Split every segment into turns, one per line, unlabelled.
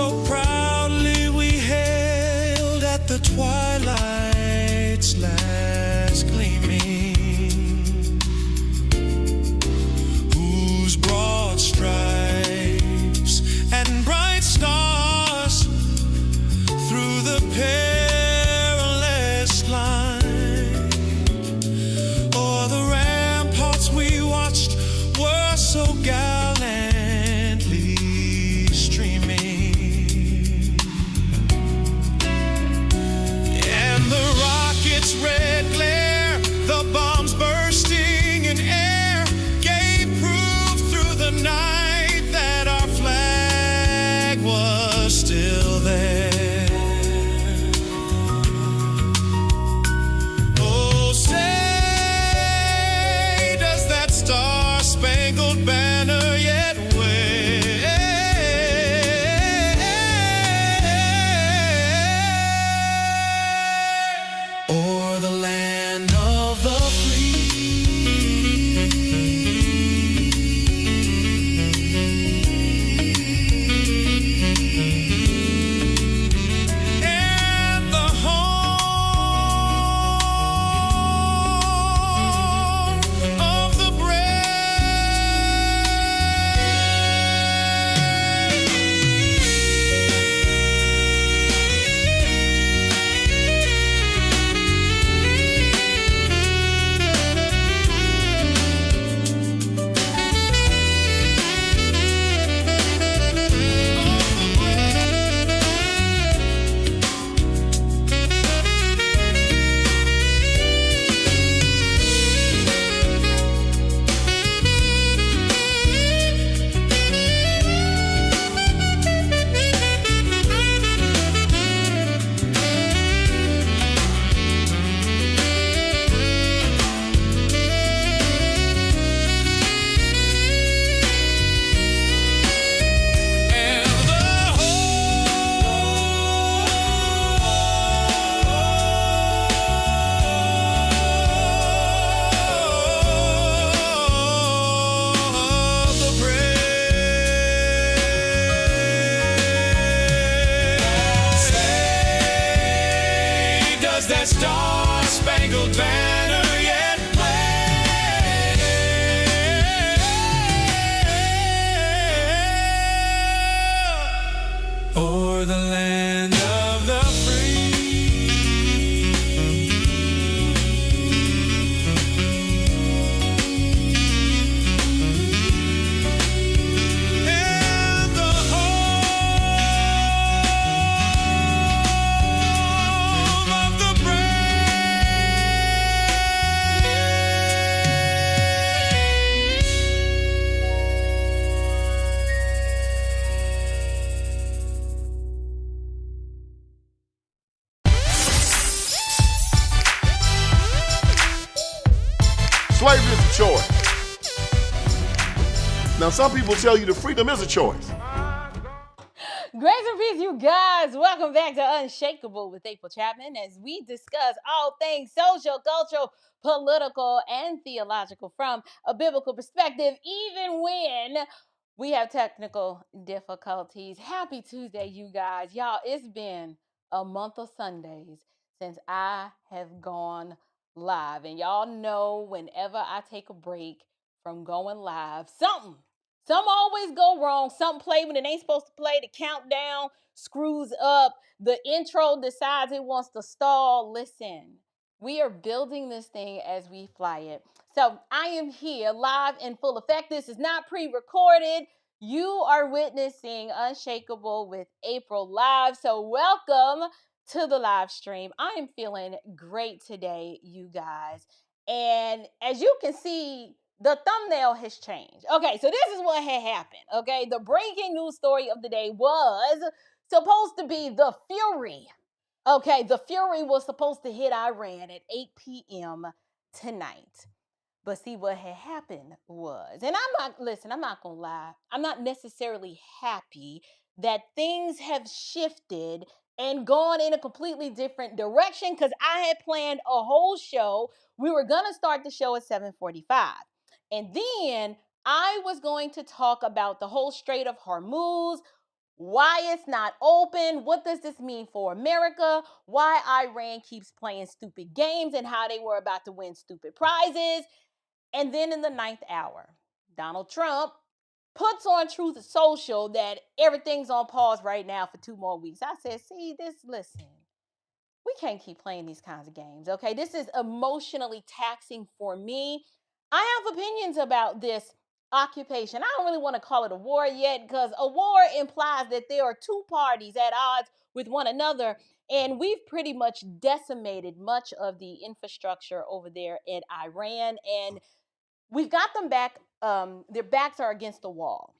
So proudly we hailed at the twilight's last gleaming, whose broad stripes and bright stars through the perilous line o'er the ramparts we watched were so gallantly streaming, and the rockets' red glare, the bombs bursting in air, gave proof through the night that our flag was still there. Oh, say, does that star-spangled banner yet wave o'er the land of the free and the home of the that star-spangled banner yet wave o'er the land of the free and the home of the
Slavery is a choice. Now, some people tell you that freedom is a choice.
Grace and peace, you guys. Welcome back to Unshakable with April Chapman as we discuss all things social, cultural, political, and theological from a biblical perspective, even when we have technical difficulties. Happy Tuesday, you guys. Y'all, it's been a month of Sundays since I have gone live. And y'all know whenever I take a break from going live, something always go wrong. Something play when it ain't supposed to play. The countdown screws up. The intro decides it wants to stall. Listen, we are building this thing as we fly it. So I am here live in full effect. This is not pre-recorded. You are witnessing Unshakable with April live. So welcome to the live stream. I am feeling great today, you guys. And as you can see, the thumbnail has changed. Okay, so this is what had happened. Okay, the breaking news story of the day was supposed to be the Fury. Okay, the Fury was supposed to hit Iran at 8 p.m. tonight. But see, what had happened was, and I'm not gonna lie, I'm not necessarily happy that things have shifted and gone in a completely different direction, because I had planned a whole show. We were gonna start the show at 7:45. And then I was going to talk about the whole Strait of Hormuz, why it's not open, what does this mean for America, why Iran keeps playing stupid games and how they were about to win stupid prizes. And then in the ninth hour, Donald Trump puts on Truth Social that everything's on pause right now for 2 more weeks. I said, see, listen, we can't keep playing these kinds of games, okay? This is emotionally taxing for me. I have opinions about this occupation. I don't really want to call it a war yet because a war implies that there are two parties at odds with one another. And we've pretty much decimated much of the infrastructure over there in Iran. And we've got them back. Their backs are against the wall.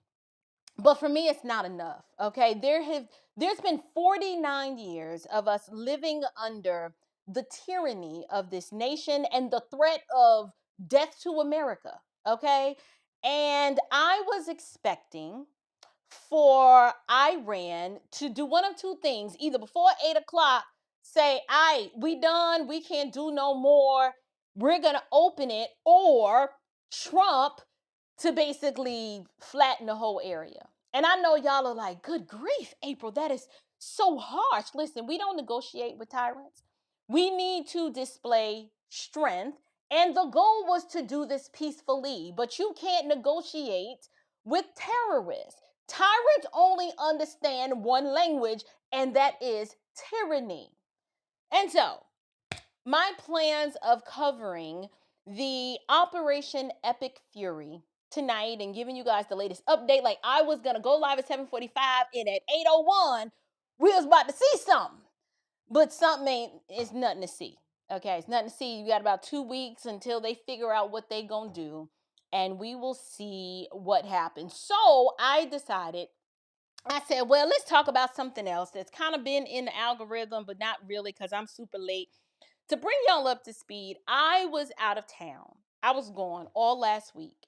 But for me, it's not enough. Okay, there's been 49 years of us living under the tyranny of this nation and the threat of death to America. Okay, and I was expecting for Iran to do one of two things: either before 8 o'clock, say, we done, we can't do no more, we're gonna open it, or Trump to basically flatten the whole area. And I know y'all are like, good grief, April, that is so harsh. Listen, we don't negotiate with tyrants. We need to display strength. And the goal was to do this peacefully, but you can't negotiate with terrorists. Tyrants only understand one language, and that is tyranny. And so, my plans of covering the Operation Epic Fury tonight and giving you guys the latest update, like I was gonna go live at 7:45, and at 8:01 we was about to see something, but it's nothing to see. Okay, it's nothing to see. You got about 2 weeks until they figure out what they gonna do, and we will see what happens. So I decided, I said, well, let's talk about something else that's kind of been in the algorithm, but not really because I'm super late. To bring y'all up to speed, I was out of town. I was gone all last week.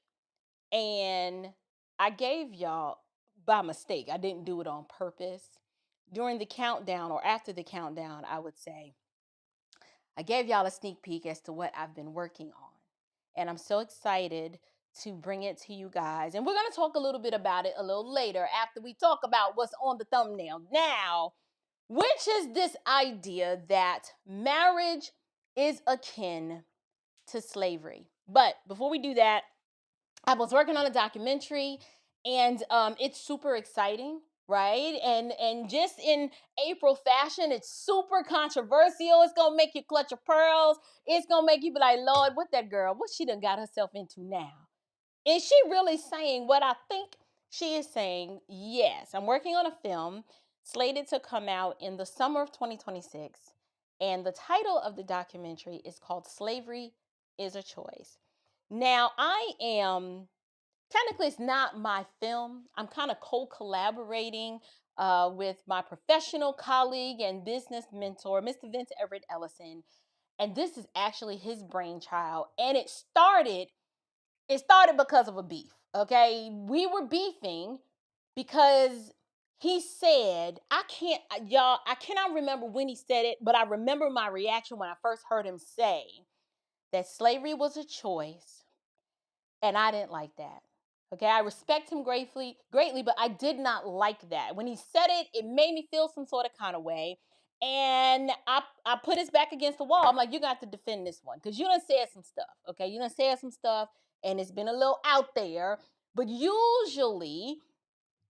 And I gave y'all, by mistake, I didn't do it on purpose. During the countdown, or after the countdown, I would say, I gave y'all a sneak peek as to what I've been working on. And I'm so excited to bring it to you guys. And we're going to talk a little bit about it a little later after we talk about what's on the thumbnail now, which is this idea that marriage is akin to slavery. But before we do that, I was working on a documentary, and it's super exciting, right? And just in April fashion, it's super controversial. It's gonna make you clutch your pearls. It's gonna make you be like, Lord, what that girl, what she done got herself into now? Is she really saying what I think she is saying? Yes, I'm working on a film slated to come out in the summer of 2026. And the title of the documentary is called Slavery is a Choice. Now, technically, it's not my film. I'm kind of co collaborating with my professional colleague and business mentor, Mr. Vince Everett Ellison. And this is actually his brainchild. And it started because of a beef. Okay, we were beefing because he said, I cannot remember when he said it, but I remember my reaction when I first heard him say that slavery was a choice, and I didn't like that. Okay, I respect him greatly, but I did not like that. When he said it, it made me feel some sort of kind of way. And I put his back against the wall. I'm like, you got to defend this one because you done said some stuff. Okay, you done said some stuff, and it's been a little out there. But usually,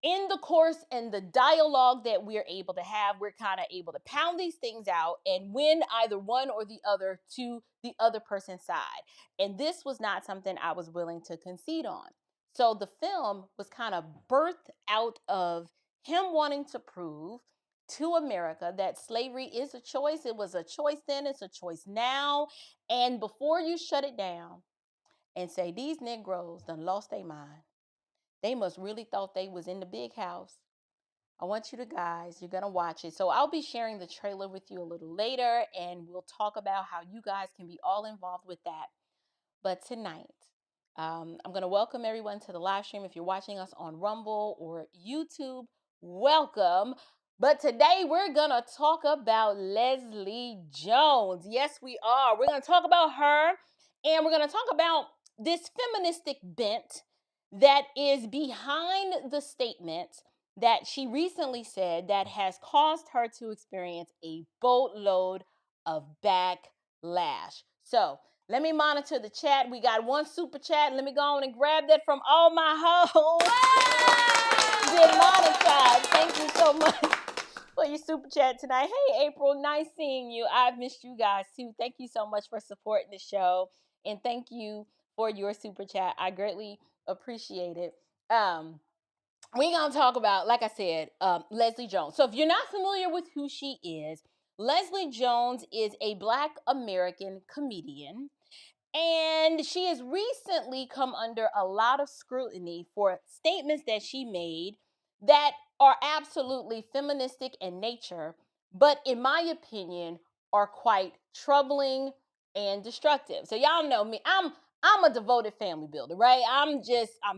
in the course and the dialogue that we're able to have, we're kind of able to pound these things out and win either one or the other to the other person's side. And this was not something I was willing to concede on. So the film was kind of birthed out of him wanting to prove to America that slavery is a choice. It was a choice then, it's a choice now. And before you shut it down and say these Negroes done lost their mind, they must really thought they was in the big house. I want you to guys, you're going to watch it. So I'll be sharing the trailer with you a little later, and we'll talk about how you guys can be all involved with that. But tonight, I'm going to welcome everyone to the live stream. If you're watching us on Rumble or YouTube, welcome. But today we're going to talk about Leslie Jones. Yes, we are. We're going to talk about her, and we're going to talk about this feministic bent that is behind the statement that she recently said that has caused her to experience a boatload of backlash. So let me monitor the chat. We got one super chat. Let me go on and grab that from all my hoes. Demonetized. Thank you so much for your super chat tonight. Hey, April, nice seeing you. I've missed you guys too. Thank you so much for supporting the show, and thank you for your super chat. I greatly appreciate it. We're gonna talk about, like I said, Leslie Jones. So if you're not familiar with who she is, Leslie Jones is a Black American comedian. And she has recently come under a lot of scrutiny for statements that she made that are absolutely feministic in nature, but in my opinion, are quite troubling and destructive. So y'all know me. I'm a devoted family builder, right? I'm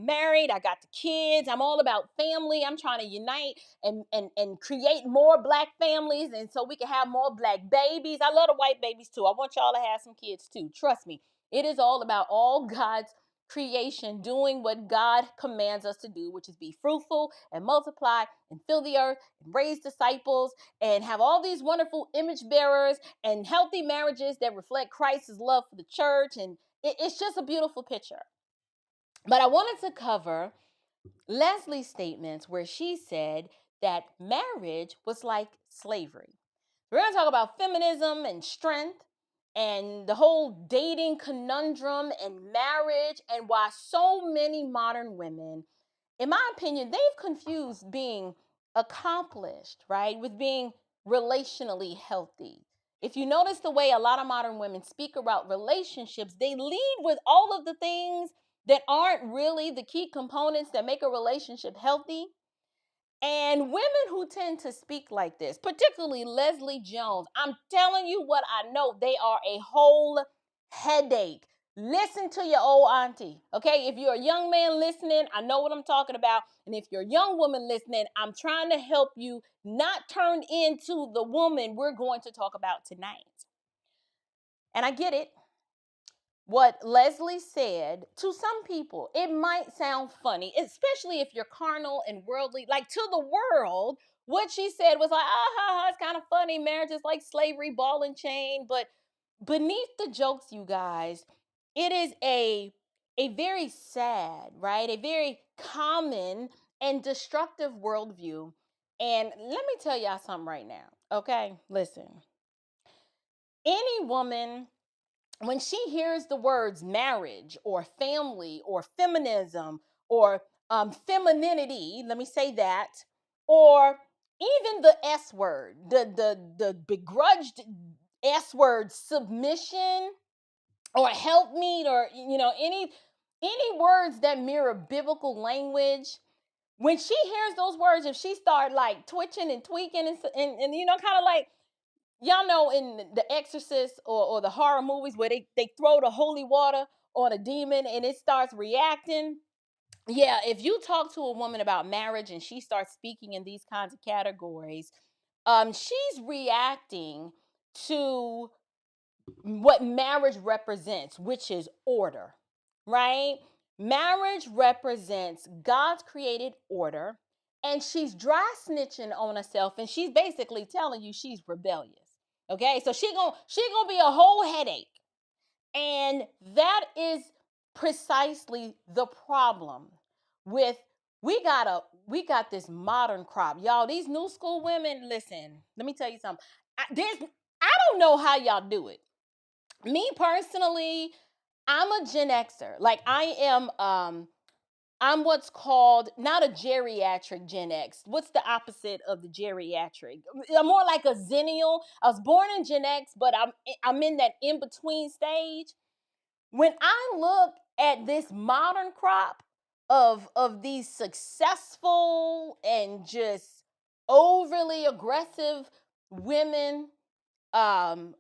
married, I got the kids, I'm all about family. I'm trying to unite and create more Black families, and so we can have more Black babies. I love the white babies too. I want y'all to have some kids too. Trust me. It is all about all God's creation doing what God commands us to do, which is be fruitful and multiply and fill the earth and raise disciples and have all these wonderful image bearers and healthy marriages that reflect Christ's love for the church. And it's just a beautiful picture. But I wanted to cover Leslie's statements where she said that marriage was like slavery. We're going to talk about feminism and strength and the whole dating conundrum and marriage, and why so many modern women, in my opinion, they've confused being accomplished, right, with being relationally healthy. If you notice the way a lot of modern women speak about relationships, they lead with all of the things that aren't really the key components that make a relationship healthy. And women who tend to speak like this, particularly Leslie Jones, I'm telling you what I know, they are a whole headache. Listen to your old auntie, okay? If you're a young man listening, I know what I'm talking about. And if you're a young woman listening, I'm trying to help you not turn into the woman we're going to talk about tonight. And I get it. What Leslie said, to some people, it might sound funny, especially if you're carnal and worldly. Like, to the world, what she said was like, it's kind of funny. Marriage is like slavery, ball and chain. But beneath the jokes, you guys, it is a very sad, right? A very common and destructive worldview. And let me tell y'all something right now, okay? Listen, any woman, when she hears the words marriage or family or feminism or femininity, let me say that, or even the S word, the begrudged S word, submission or helpmeet, or any words that mirror biblical language. When she hears those words, if she start like twitching and tweaking and kind of like, y'all know in The Exorcist or the horror movies where they throw the holy water on a demon and it starts reacting. Yeah, if you talk to a woman about marriage and she starts speaking in these kinds of categories, she's reacting to what marriage represents, which is order, right? Marriage represents God's created order, and she's dry snitching on herself, and she's basically telling you she's rebellious. Okay, so she gonna be a whole headache, and that is precisely the problem with we got this modern crop, y'all. These new school women. Listen, let me tell you something. I don't know how y'all do it. Me personally, I'm a Gen Xer. Like, I'm what's called not a geriatric Gen X. What's the opposite of the geriatric? I'm more like a Zennial. I was born in Gen X, but I'm in that in-between stage. When I look at this modern crop of these successful and just overly aggressive women,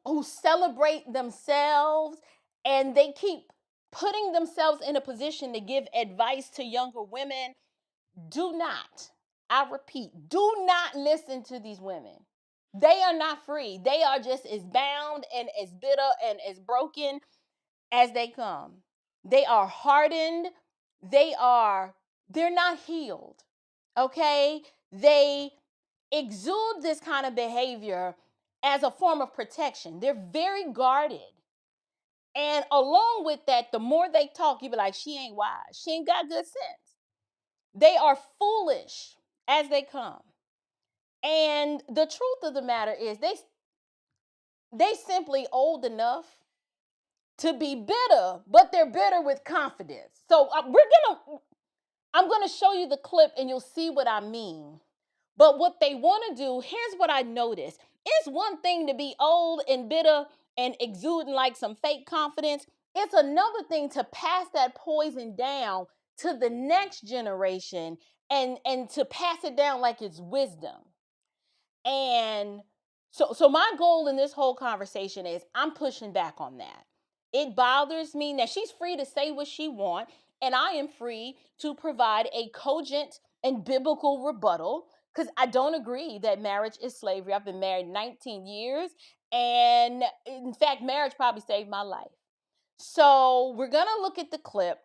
who celebrate themselves, and they keep putting themselves in a position to give advice to younger women, do not, I repeat, do not listen to these women. They are not free. They are just as bound and as bitter and as broken as they come. They are hardened. They're not healed. Okay? they exude this kind of behavior as a form of protection. They're very guarded. And along with that, the more they talk, you be like, she ain't wise. She ain't got good sense. They are foolish as they come. And the truth of the matter is they simply old enough to be bitter, but they're bitter with confidence. So I'm gonna show you the clip and you'll see what I mean. But what they want to do, here's what I noticed. It's one thing to be old and bitter and exuding like some fake confidence. It's another thing to pass that poison down to the next generation and to pass it down like it's wisdom. And so my goal in this whole conversation is I'm pushing back on that. It bothers me. Now she's free to say what she wants, and I am free to provide a cogent and biblical rebuttal because I don't agree that marriage is slavery. I've been married 19 years, and in fact, marriage probably saved my life. So we're gonna look at the clip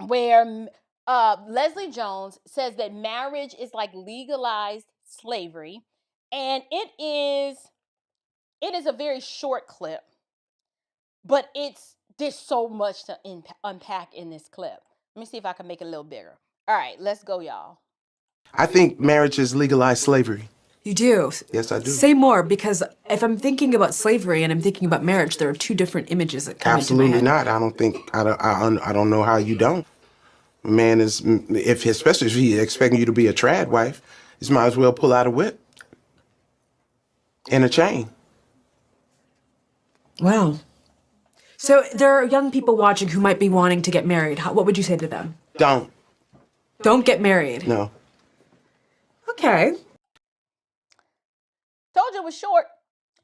where Leslie Jones says that marriage is like legalized slavery, and it is a very short clip, but there's so much to unpack in this clip. Let me see if I can make it a little bigger. All right, let's go, y'all.
I think marriage is legalized slavery.
You do?
Yes, I do.
Say more, because if I'm thinking about slavery and I'm thinking about marriage, there are two different images that come into my
Absolutely
head.
not. I don't know how you don't. A man is, especially if he's expecting you to be a trad wife, you might as well pull out a whip and a chain.
Wow. So there are young people watching who might be wanting to get married. What would you say to them?
Don't.
Don't get married.
No.
Okay.
Told you it was short,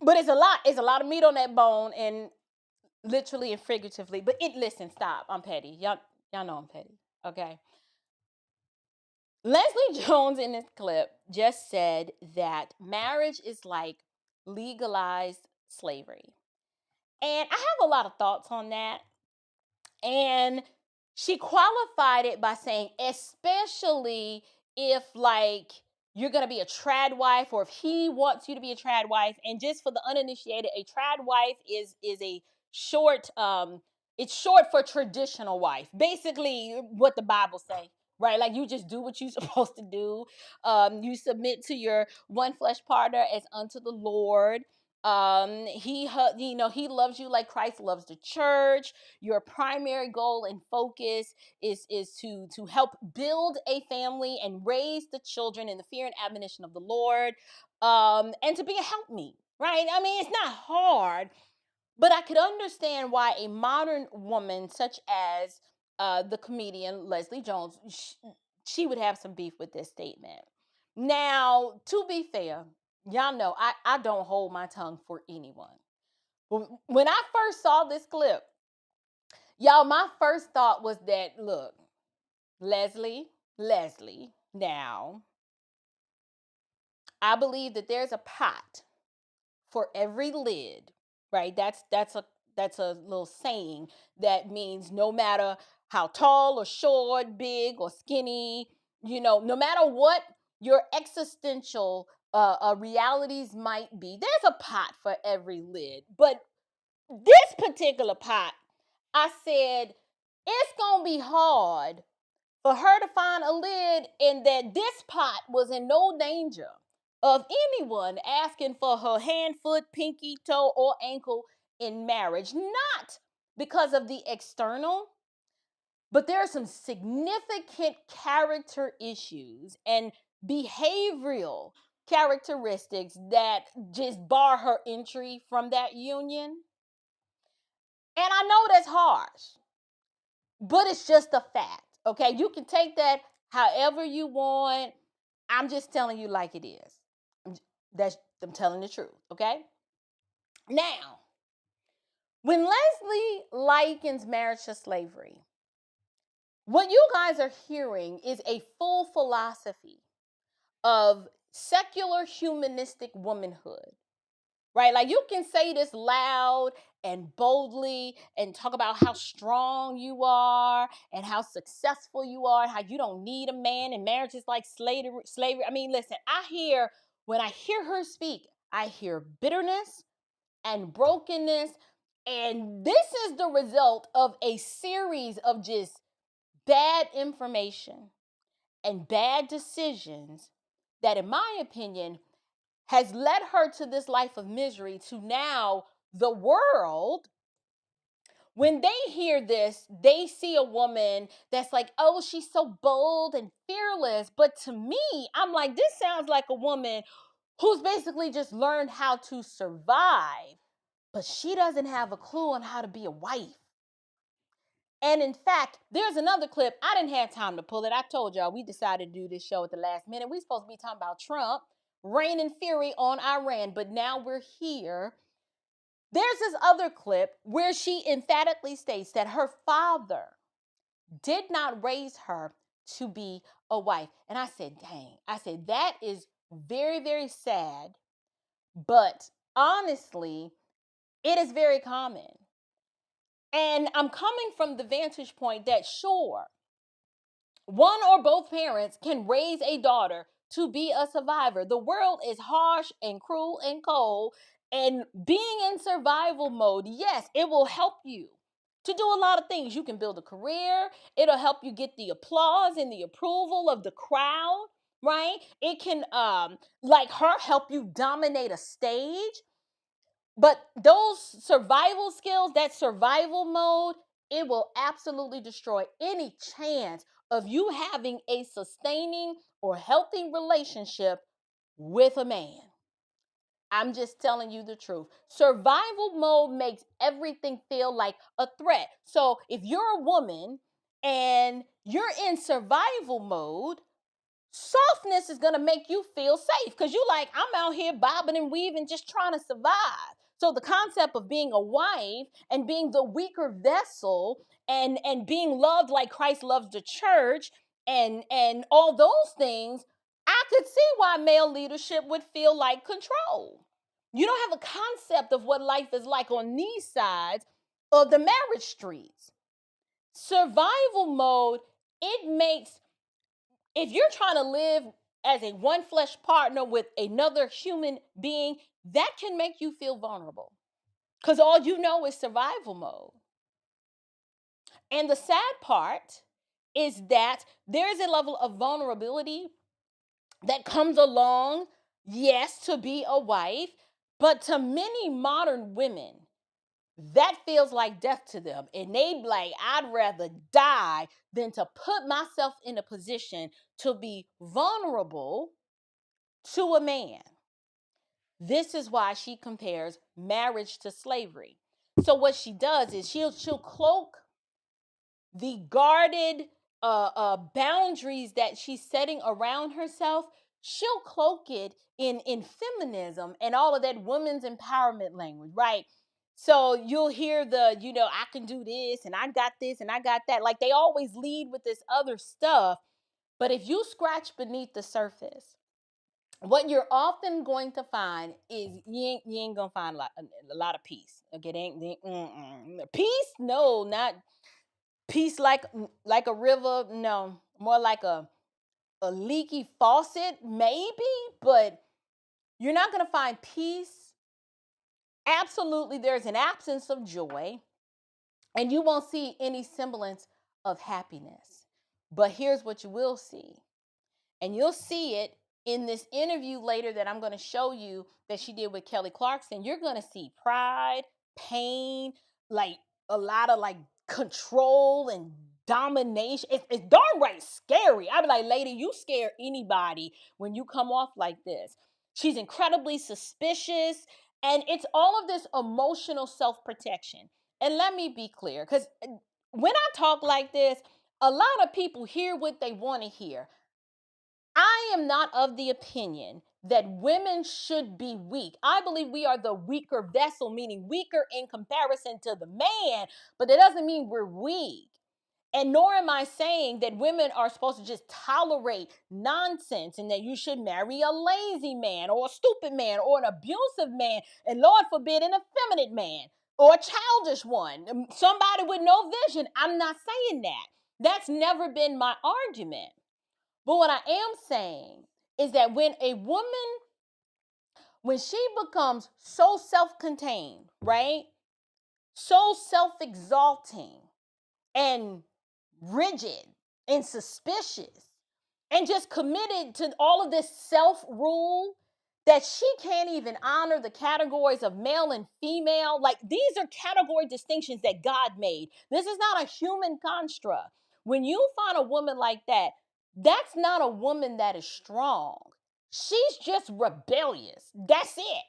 but it's a lot. It's a lot of meat on that bone, and literally and figuratively. But listen, stop. I'm petty. Y'all know I'm petty. Okay. Leslie Jones in this clip just said that marriage is like legalized slavery. And I have a lot of thoughts on that. And she qualified it by saying, especially if like you're going to be a trad wife, or if he wants you to be a trad wife. And just for the uninitiated, a trad wife is a short, it's short for traditional wife. Basically what the Bible say, right? Like you just do what you're supposed to do. You submit to your one flesh partner as unto the Lord. He loves you like Christ loves the church. Your primary goal and focus is to help build a family and raise the children in the fear and admonition of the Lord, and to be a helpmeet, right? I mean, it's not hard, but I could understand why a modern woman such as the comedian Leslie Jones, she would have some beef with this statement. Now, to be fair, y'all know I don't hold my tongue for anyone. When I first saw this clip, y'all, my first thought was that, look, Leslie, now, I believe that there's a pot for every lid, right? That's a little saying that means no matter how tall or short, big or skinny, no matter what your existential realities might be, there's a pot for every lid. But this particular pot, I said, it's gonna be hard for her to find a lid, and that this pot was in no danger of anyone asking for her hand, foot, pinky, toe, or ankle in marriage. Not because of the external, but there are some significant character issues and behavioral characteristics that just bar her entry from that union. And I know that's harsh, but it's just a fact, okay? You can take that however you want. I'm just telling you like it is. I'm telling the truth, okay? Now, when Leslie likens marriage to slavery, what you guys are hearing is a full philosophy of secular humanistic womanhood, right? Like, you can say this loud and boldly and talk about how strong you are and how successful you are, how you don't need a man and marriage is like slavery. I mean, listen, when I hear her speak, I hear bitterness and brokenness. And this is the result of a series of just bad information and bad decisions that, in my opinion, has led her to this life of misery. To now, the world, when they hear this, they see a woman that's like, oh, she's so bold and fearless. But to me, I'm like, this sounds like a woman who's basically just learned how to survive, but she doesn't have a clue on how to be a wife. And in fact, there's another clip. I didn't have time to pull it. I told y'all we decided to do this show at the last minute. We're supposed to be talking about Trump raining fury on Iran, but now we're here. There's this other clip where she emphatically states that her father did not raise her to be a wife. And I said, dang, I said, that is very, very sad. But honestly, it is very common. And I'm coming from the vantage point that, sure, one or both parents can raise a daughter to be a survivor. The world is harsh and cruel and cold. And being in survival mode, yes, it will help you to do a lot of things. You can build a career. It'll help you get the applause and the approval of the crowd, right? It can, like her, help you dominate a stage. But those survival skills, that survival mode, it will absolutely destroy any chance of you having a sustaining or healthy relationship with a man. I'm just telling you the truth. Survival mode makes everything feel like a threat. So if you're a woman and you're in survival mode, softness is going to make you feel safe because you like, I'm out here bobbing and weaving, just trying to survive. So the concept of being a wife and being the weaker vessel and being loved like Christ loves the church and all those things, I could see why male leadership would feel like control. You don't have a concept of what life is like on these sides of the marriage streets. Survival mode, it makes, if you're trying to live as a one flesh partner with another human being, that can make you feel vulnerable because all you know is survival mode. And the sad part is that there is a level of vulnerability that comes along, yes, to be a wife, but to many modern women, that feels like death to them. And they like, I'd rather die than to put myself in a position to be vulnerable to a man. This is why she compares marriage to slavery. So what she does is she'll cloak the guarded boundaries that she's setting around herself. She'll cloak it in feminism and all of that women's empowerment language, right? So you'll hear the, I can do this and I got this and I got that. Like, they always lead with this other stuff. But if you scratch beneath the surface, what you're often going to find is you ain't gonna find a lot of peace. Okay, peace? No, not peace like a river. No, more like a leaky faucet, maybe. But you're not gonna find peace. Absolutely, there's an absence of joy, and you won't see any semblance of happiness. But here's what you will see. And you'll see it in this interview later that I'm going to show you that she did with Kelly Clarkson. You're going to see pride, pain, like a lot of like control and domination. It's darn right scary. I'd be like, lady, you scare anybody when you come off like this. She's incredibly suspicious. And it's all of this emotional self-protection. And let me be clear, because when I talk like this, a lot of people hear what they want to hear. I am not of the opinion that women should be weak. I believe we are the weaker vessel, meaning weaker in comparison to the man, but that doesn't mean we're weak. And nor am I saying that women are supposed to just tolerate nonsense and that you should marry a lazy man or a stupid man or an abusive man, and Lord forbid, an effeminate man or a childish one, somebody with no vision. I'm not saying that. That's never been my argument. But what I am saying is that when a woman, when she becomes so self-contained, right? So self-exalting and rigid and suspicious and just committed to all of this self-rule that she can't even honor the categories of male and female. Like, these are category distinctions that God made. This is not a human construct. When you find a woman like that, that's not a woman that is strong. She's just rebellious. That's it.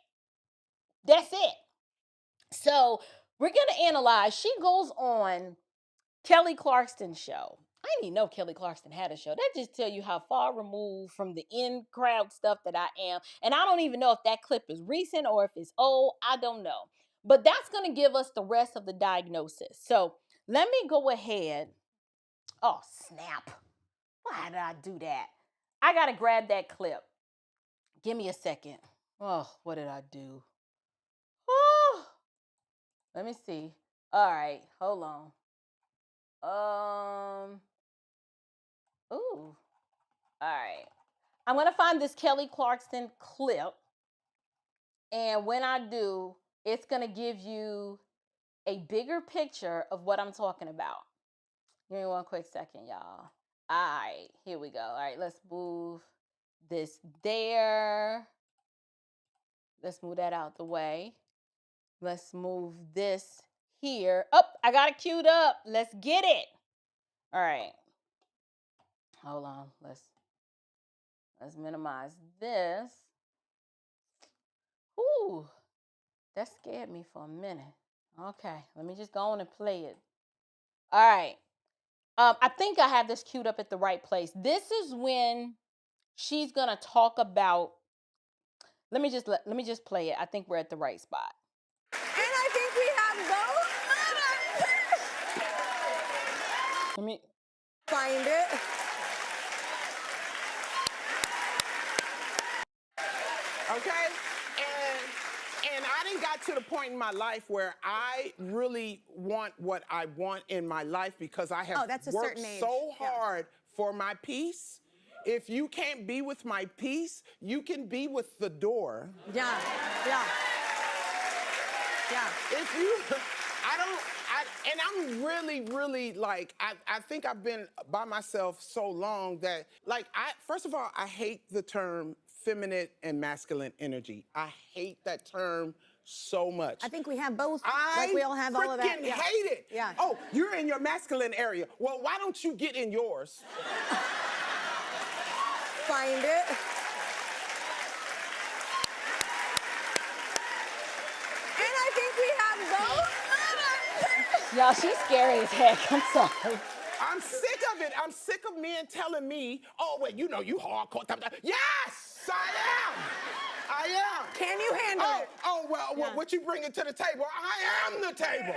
That's it. So we're going to analyze. She goes on Kelly Clarkson's show. I didn't even know Kelly Clarkson had a show. That just tell you how far removed from the in crowd stuff that I am. And I don't even know if that clip is recent or if it's old. I don't know. But that's going to give us the rest of the diagnosis. So let me go ahead. Oh, snap. Why did I do that? I got to grab that clip. Give me a second. Oh, what did I do? Oh, let me see. All right, hold on. Ooh. All right. I'm going to find this Kelly Clarkson clip. And when I do, it's going to give you a bigger picture of what I'm talking about. Give me one quick second, y'all. All right, here we go. All right, let's move this there. Let's move that out the way. Let's move this here. Oh, I got it queued up. Let's get it. All right. Hold on. Let's minimize this. Ooh, that scared me for a minute. Okay, let me just go on and play it. All right. I think I have this queued up at the right place. This is when she's gonna talk about. Let me just play it. I think we're at the right spot.
And I think we have those.
Let me
Find it.
Okay? And I done got to the point in my life where I really want what I want in my life because I have
that's a
worked
certain age.
so
Yeah.
hard for my peace. If you can't be with my peace, you can be with the door.
Yeah, yeah. Yeah.
If you, and I'm really like, I think I've been by myself so long that, like, first of all, I hate the term feminine and masculine energy. I hate that term so much.
I think we have both.
I
like we all have all of that.
freaking hate it.
Yeah.
Oh, you're in your masculine area. Well, why don't you get in yours?
Find it. And I think we have those.
Y'all, she's scary as heck. I'm sorry.
I'm sick of it. I'm sick of men telling me, oh, wait, you know, you hardcore. Yes, I am. I am.
Can you handle it?
Oh, well,
Yeah.
what you bringing to the table? I am the table.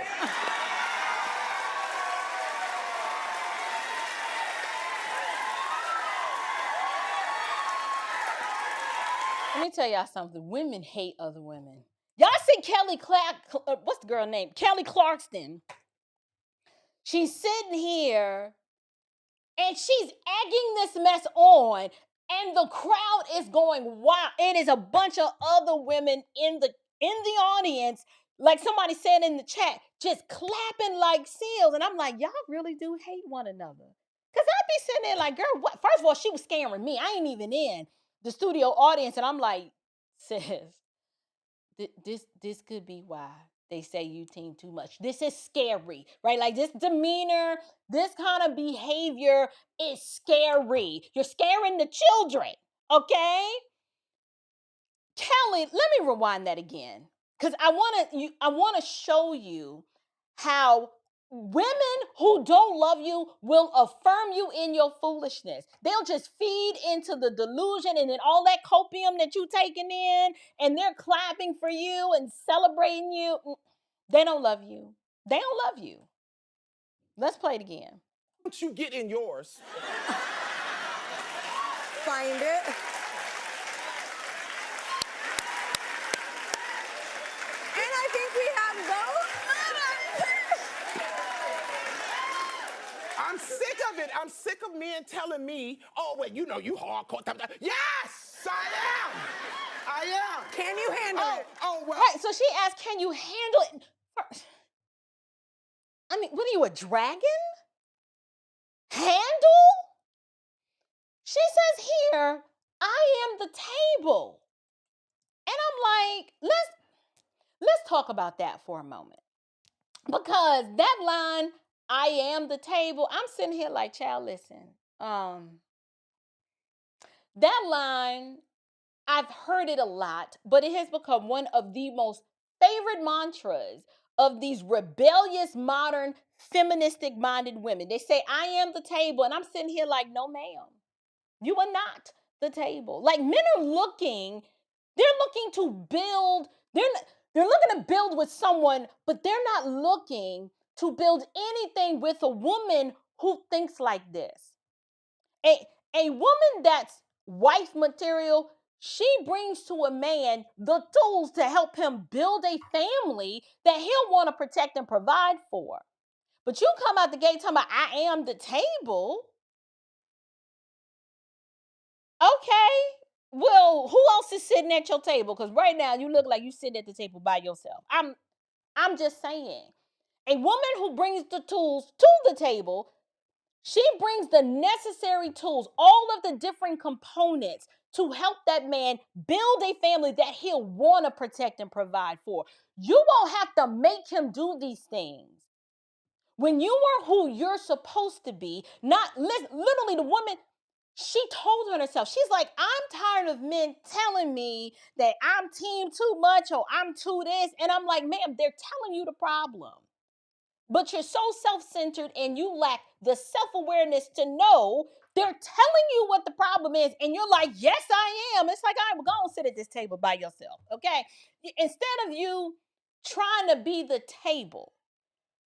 Let me tell y'all something. Women hate other women. Y'all see Kelly what's the girl name? Kelly Clarkson. She's sitting here and she's egging this mess on, and the crowd is going wild. It is a bunch of other women in the audience, like somebody said in the chat, just clapping like seals. And I'm like, y'all really do hate one another. Cause I'd be sitting there like, girl, what? First of all, she was scaring me. I ain't even in the studio audience, and I'm like, sis, this could be why they say you team too much. This is scary, right? Like, this demeanor, this kind of behavior is scary. You're scaring the children, okay? Kelly, let me rewind that again, because I want to show you how women who don't love you will affirm you in your foolishness. They'll just feed into the delusion, and then all that copium that you taking in, and they're clapping for you and celebrating you. They don't love you. They don't love you. Let's play it again.
don't you get in yours?
Find it. And I think we have those.
I'm sick of it. I'm sick of men telling me, oh, well, you know, you hardcore. Yes, I am. I am.
Can you handle it?
Oh, well.
Right, so she asked, can you handle it? I mean, what are you, a dragon? Handle? She says here, I am the table. And I'm like, let's talk about that for a moment. Because that line, I am the table, I'm sitting here like, child, listen. That line, I've heard it a lot, but it has become one of the most favorite mantras of these rebellious, modern, feministic minded women. They say, I am the table. And I'm sitting here like, no, ma'am, you are not the table. Like, men are looking, they're looking to build, they're looking to build with someone, but they're not looking to build anything with a woman who thinks like this. A woman that's wife material, she brings to a man the tools to help him build a family that he'll want to protect and provide for. But you come out the gate talking about, I am the table. Okay, well, who else is sitting at your table? Because right now you look like you sitting at the table by yourself. I'm just saying. A woman who brings the tools to the table, she brings the necessary tools, all of the different components to help that man build a family that he'll want to protect and provide for. You won't have to make him do these things. When you are who you're supposed to be, not literally the woman, she told her herself, she's like, I'm tired of men telling me that I'm team too much or I'm too this. And I'm like, ma'am, they're telling you the problem. But you're so self-centered and you lack the self-awareness to know they're telling you what the problem is. And you're like, yes, I am. It's like, all right, well, go and sit at this table by yourself, okay? Instead of you trying to be the table,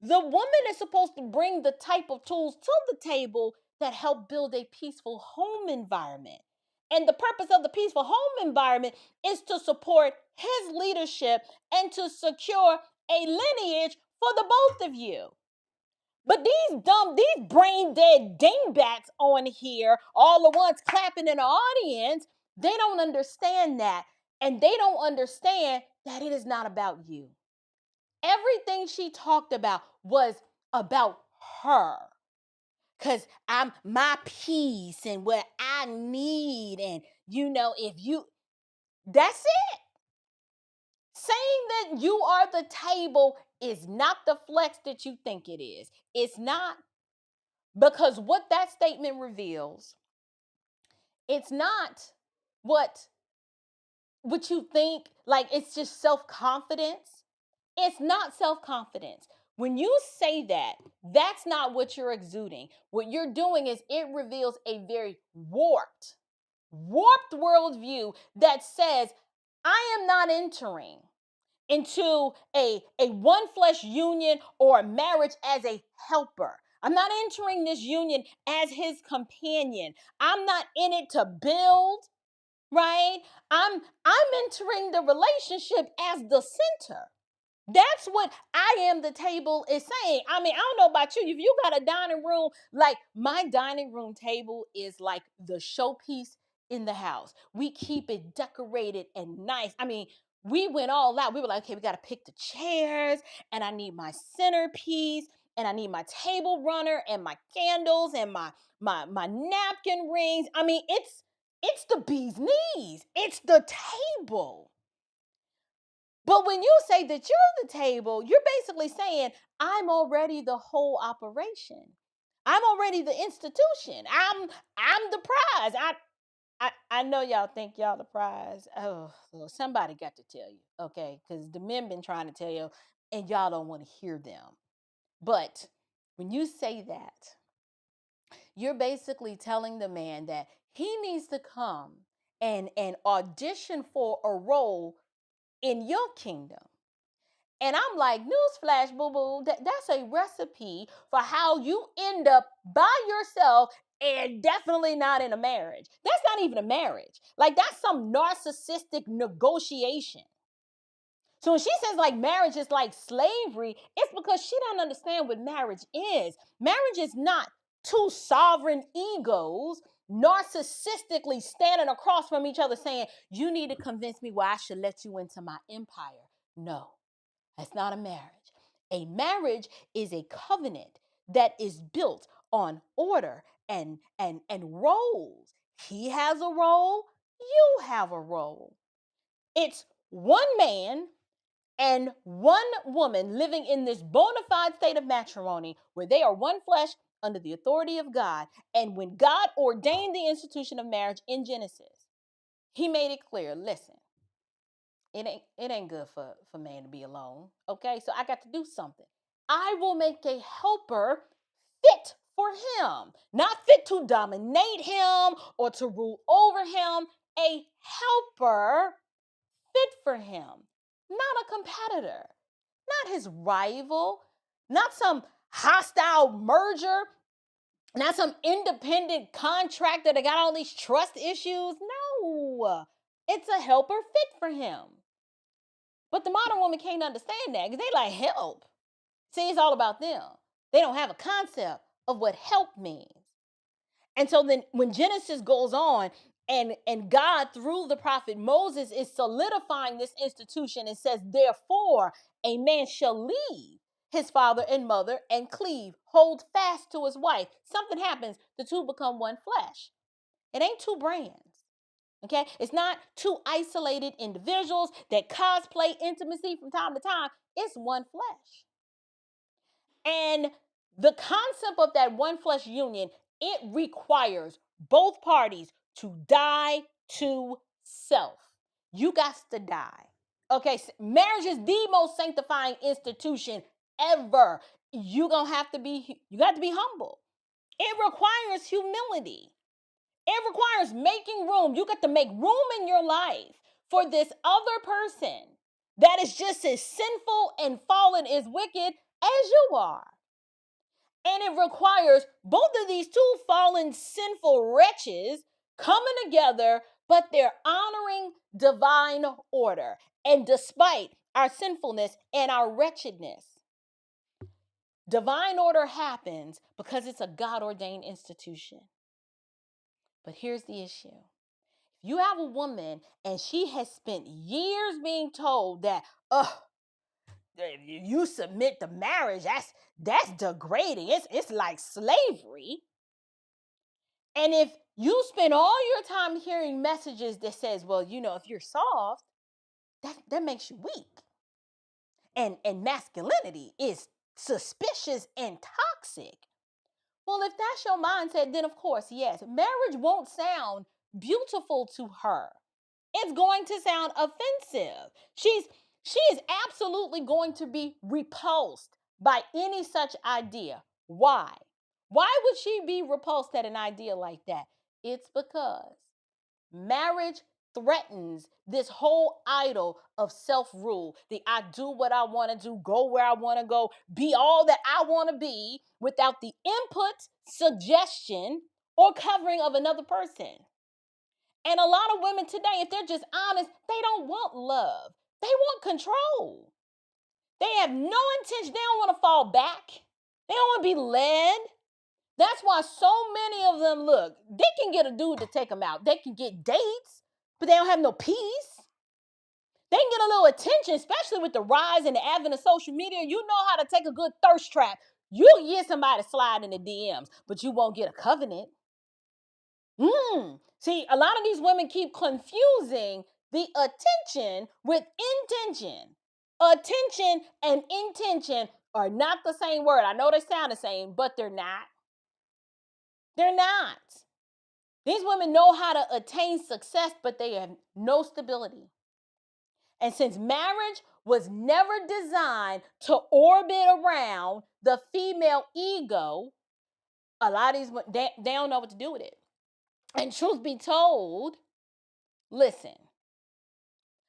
the woman is supposed to bring the type of tools to the table that help build a peaceful home environment. And the purpose of the peaceful home environment is to support his leadership and to secure a lineage for the both of you. But these brain dead dingbats on here, all the ones clapping in the audience, they don't understand that. And they don't understand that it is not about you. Everything she talked about was about her. Because I'm my peace and what I need. And, that's it. Saying that you are the table is not the flex that you think it is. It's not. Because what that statement reveals, it's not what you think, like it's just self-confidence. It's not self-confidence. When you say that, that's not what you're exuding. What you're doing is it reveals a very warped worldview that says, I am not entering into a one flesh union or a marriage as a helper. I'm not entering this union as his companion. I'm not in it to build, right? I'm entering the relationship as the center. That's what I am the table is saying. I mean, I don't know about you. If you got a dining room, like my dining room table is like the showpiece in the house. We keep it decorated and nice. I mean, we went all out. We were like, okay, we got to pick the chairs, and I need my centerpiece, and I need my table runner, and my candles, and my napkin rings. I mean, it's the bee's knees. It's the table. But when you say that you're the table, you're basically saying, I'm already the whole operation. I'm already the institution. I'm the prize. I know y'all think y'all the prize. Oh, well, somebody got to tell you, okay? Because the men been trying to tell you, and y'all don't want to hear them. But when you say that, you're basically telling the man that he needs to come and audition for a role in your kingdom. And I'm like, newsflash, boo-boo, that's a recipe for how you end up by yourself and definitely not in a marriage. That's not even a marriage. Like, that's some narcissistic negotiation. So when she says like marriage is like slavery, it's because she doesn't understand what marriage is. Marriage is not two sovereign egos narcissistically standing across from each other saying, you need to convince me why I should let you into my empire. No, that's not a marriage. A marriage is a covenant that is built on order and roles. He has a role, you have a role. It's one man and one woman living in this bona fide state of matrimony where they are one flesh under the authority of God. And when God ordained the institution of marriage in Genesis, he made it clear, listen, it ain't good for man to be alone. Okay, so I got to do something. I will make a helper fit for him, not fit to dominate him or to rule over him, a helper fit for him, not a competitor, not his rival, not some hostile merger, not some independent contractor that got all these trust issues. No, it's a helper fit for him. But the modern woman can't understand that because they like help. See, it's all about them. They don't have a concept of what help means. And so then when Genesis goes on and God through the prophet Moses is solidifying this institution and says, therefore, a man shall leave his father and mother and cleave, hold fast to his wife. Something happens, the two become one flesh. It ain't two brands. Okay, it's not two isolated individuals that cosplay intimacy from time to time. It's one flesh. And the concept of that one flesh union, it requires both parties to die to self. You got to die. Okay, so marriage is the most sanctifying institution ever. You got to be humble. It requires humility. It requires making room. You got to make room in your life for this other person that is just as sinful and fallen as wicked as you are. And it requires both of these two fallen, sinful wretches coming together, but they're honoring divine order. And despite our sinfulness and our wretchedness, divine order happens because it's a God-ordained institution. But here's the issue. You have a woman and she has spent years being told that, you submit to marriage, that's degrading. It's like slavery. And if you spend all your time hearing messages that says, well, if you're soft, that makes you weak. And masculinity is suspicious and toxic. Well, if that's your mindset, then of course, yes, marriage won't sound beautiful to her. It's going to sound offensive. She is absolutely going to be repulsed by any such idea. Why? Why would she be repulsed at an idea like that? It's because marriage threatens this whole idol of self-rule. I do what I want to do, go where I want to go, be all that I want to be without the input, suggestion, or covering of another person. And a lot of women today, if they're just honest, they don't want love. They want control. They have no intention. They don't want to fall back. They don't want to be led. That's why so many of them, look, they can get a dude to take them out. They can get dates, but they don't have no peace. They can get a little attention, especially with the rise and the advent of social media. You know how to take a good thirst trap. You can get somebody to slide in the DMs, but you won't get a covenant. See, a lot of these women keep confusing the attention with intention. Attention and intention are not the same word. I know they sound the same, but they're not. They're not. These women know how to attain success, but they have no stability. And since marriage was never designed to orbit around the female ego, a lot of these women, they don't know what to do with it. And truth be told, listen,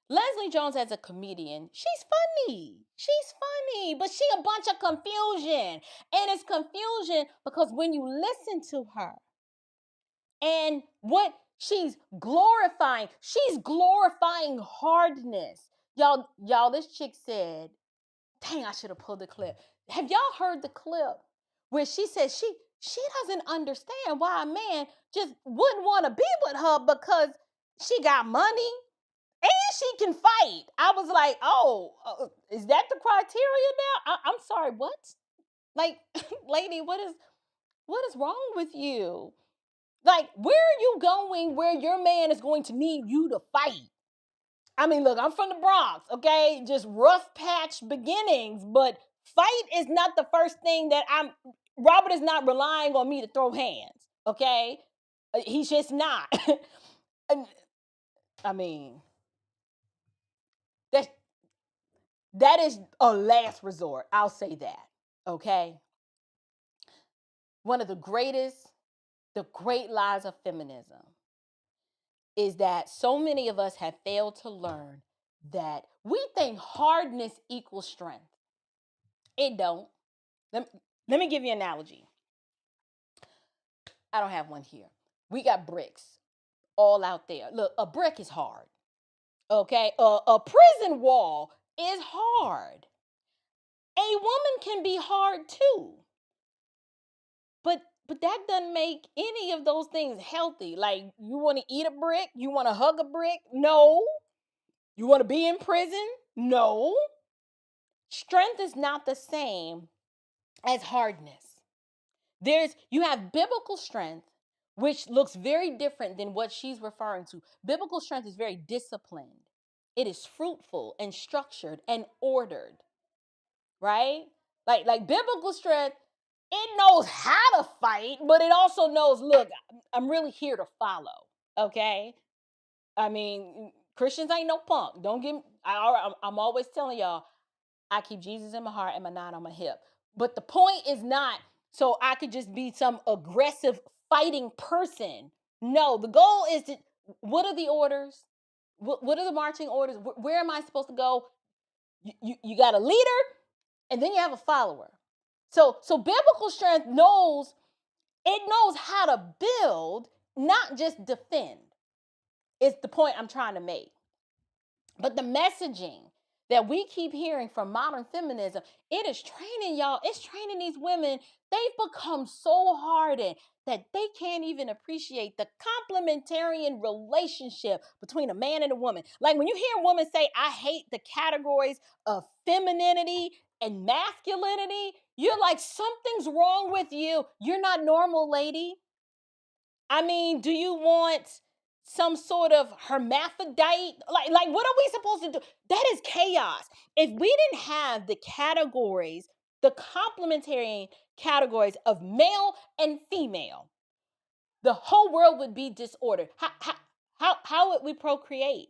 Leslie Jones as a comedian, she's funny. She's funny, but she a bunch of confusion. And it's confusion because when you listen to her and what she's glorifying hardness. Y'all, this chick said, dang, I should have pulled the clip. Have y'all heard the clip where she said she doesn't understand why a man just wouldn't want to be with her because she got money and she can fight. I was like, oh, is that the criteria now? I'm sorry, what? Like, lady, what is wrong with you? Like, where are you going where your man is going to need you to fight? I mean, look, I'm from the Bronx, okay? Just rough patch beginnings, but fight is not the first thing that Robert is not relying on me to throw hands, okay? He's just not. And, I mean, that is a last resort. I'll say that, okay? One of the great lies of feminism is that so many of us have failed to learn that we think hardness equals strength. It don't. Let me give you an analogy. I don't have one here. We got bricks all out there. Look, a brick is hard. Okay? A prison wall is hard. A woman can be hard too. But that doesn't make any of those things healthy. Like, you want to eat a brick? You want to hug a brick? No. You want to be in prison? No. Strength is not the same as hardness. You have biblical strength, which looks very different than what she's referring to. Biblical strength is very disciplined. It is fruitful and structured and ordered, right? Like biblical strength, it knows how to fight, but it also knows, look, I'm really here to follow, okay? I mean, Christians ain't no punk. Don't get me, I'm always telling y'all, I keep Jesus in my heart and my nine on my hip. But the point is not so I could just be some aggressive fighting person. No, the goal is to, what are the orders? What are the marching orders? Where am I supposed to go? You got a leader and then you have a follower. So biblical strength knows how to build, not just defend. It's the point I'm trying to make. But the messaging that we keep hearing from modern feminism, it is training y'all. It's training these women. They've become so hardened that they can't even appreciate the complementarian relationship between a man and a woman. Like, when you hear a woman say, I hate the categories of femininity and masculinity, you're like, something's wrong with you. You're not normal, lady. I mean, do you want some sort of hermaphrodite? Like what are we supposed to do? That is chaos. If we didn't have the categories, the complementary categories of male and female, the whole world would be disordered. How would we procreate?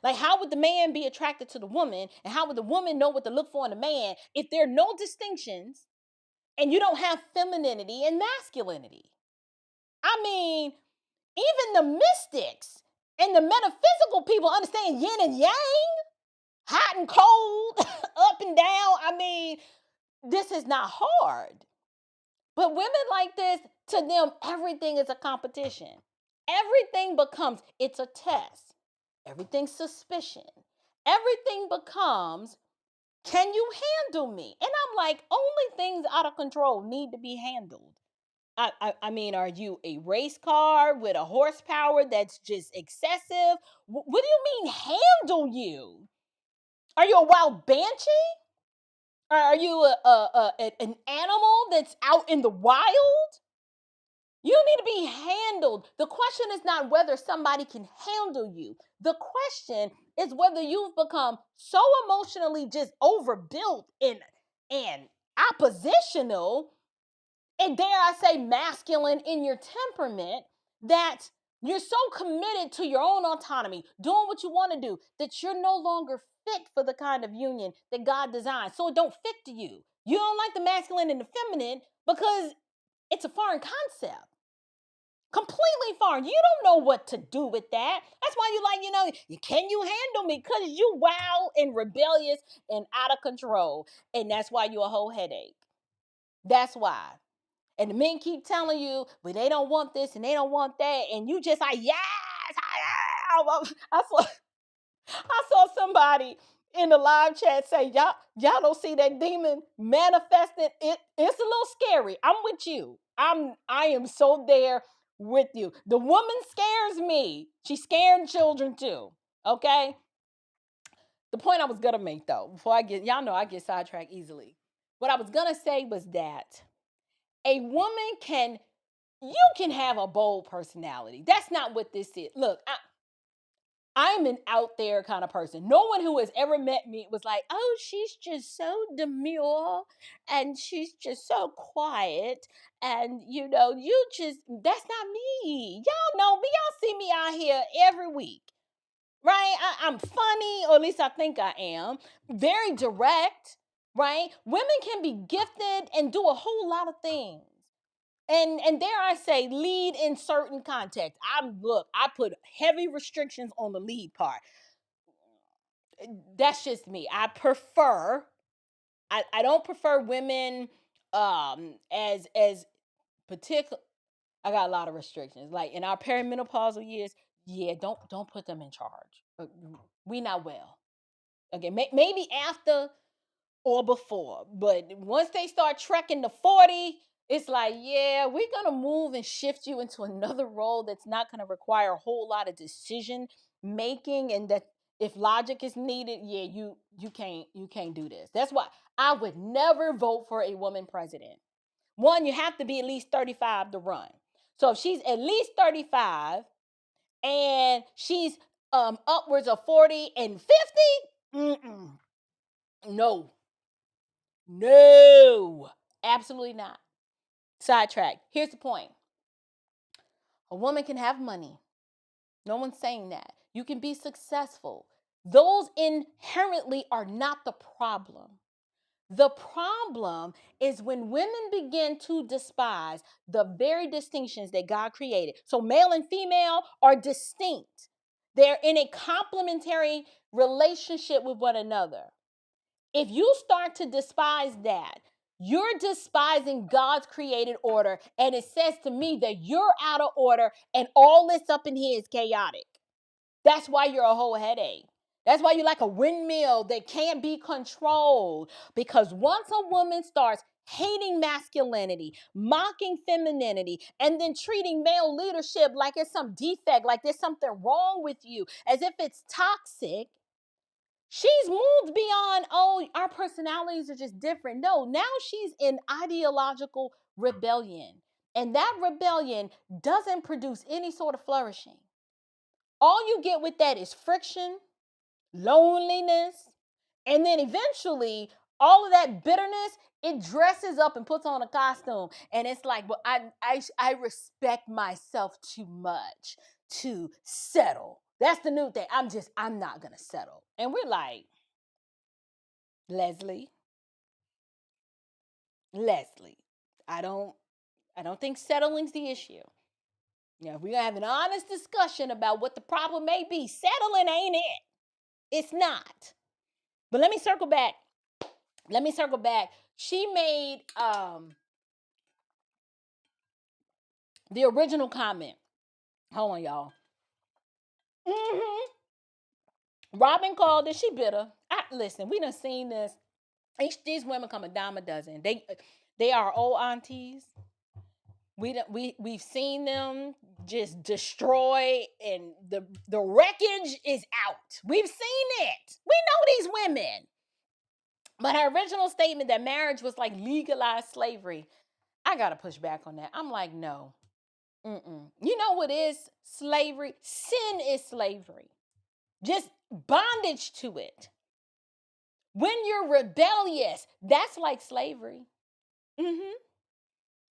Like, how would the man be attracted to the woman? And how would the woman know what to look for in a man if there are no distinctions and you don't have femininity and masculinity? I mean, even the mystics and the metaphysical people understand yin and yang, hot and cold, up and down. I mean, this is not hard. But women like this, to them, everything is a competition. Everything becomes, it's a test. Everything's suspicion. Everything becomes, can you handle me? And I'm like, only things out of control need to be handled. I mean, are you a race car with a horsepower that's just excessive? What do you mean handle you? Are you a wild banshee? Or are you an animal that's out in the wild? You need to be handled. The question is not whether somebody can handle you. The question is whether you've become so emotionally just overbuilt and oppositional, and dare I say masculine in your temperament, that you're so committed to your own autonomy, doing what you want to do, that you're no longer fit for the kind of union that God designed. So it don't fit to you. You don't like the masculine and the feminine because it's a foreign concept. Completely foreign. You don't know what to do with that. That's why you like, can you handle me? Because you wild and rebellious and out of control. And that's why you a whole headache. That's why. And the men keep telling you, but they don't want this and they don't want that. And you just like, yes, I am. I saw somebody in the live chat say, y'all don't see that demon manifested. It's a little scary. I'm with you. I am so there with you. The woman scares me. She's scaring children too. Okay. The point I was gonna make though, before y'all know I get sidetracked easily. What I was gonna say was that a woman you can have a bold personality. That's not what this is. Look, I'm an out there kind of person. No one who has ever met me was like, oh, she's just so demure and she's just so quiet. And, that's not me. Y'all know me. Y'all see me out here every week, right? I'm funny, or at least I think I am. Very direct, right? Women can be gifted and do a whole lot of things. And dare I say, lead in certain contexts. I put heavy restrictions on the lead part. That's just me. I don't prefer women as particular. I got a lot of restrictions. Like in our perimenopausal years, yeah, don't put them in charge. We not well. Okay, maybe after or before. But once they start trekking to 40, it's like, yeah, we're going to move and shift you into another role that's not going to require a whole lot of decision making, and that if logic is needed, yeah, you can't do this. That's why I would never vote for a woman president. One, you have to be at least 35 to run. So if she's at least 35 and she's upwards of 40 and 50, no. No, absolutely not. Sidetrack. Here's the point. A woman can have money. No one's saying that. You can be successful. Those inherently are not the problem. The problem is when women begin to despise the very distinctions that God created. So male and female are distinct. They're in a complementary relationship with one another. If you start to despise that, you're despising God's created order. And it says to me that you're out of order and all this up in here is chaotic. That's why you're a whole headache. That's why you're like a windmill that can't be controlled. Because once a woman starts hating masculinity, mocking femininity, and then treating male leadership like it's some defect, like there's something wrong with you, as if it's toxic, she's moved beyond, oh, our personalities are just different. No, now she's in ideological rebellion. And that rebellion doesn't produce any sort of flourishing. All you get with that is friction, loneliness, and then eventually all of that bitterness, it dresses up and puts on a costume. And it's like, well, I respect myself too much to settle. That's the new thing. I'm not going to settle. And we're like, Leslie, I don't think settling's the issue. If we're gonna have an honest discussion about what the problem may be, settling ain't it. It's not. But let me circle back. She made the original comment. Hold on, y'all. Robin called it. She bitter. Listen, we done seen this. These women come a dime a dozen. They are old aunties. We've seen them just destroy, and the wreckage is out. We've seen it. We know these women. But her original statement that marriage was like legalized slavery, I gotta push back on that. I'm like, no. You know what is slavery? Sin is slavery. Just bondage to it. When you're rebellious, that's like slavery.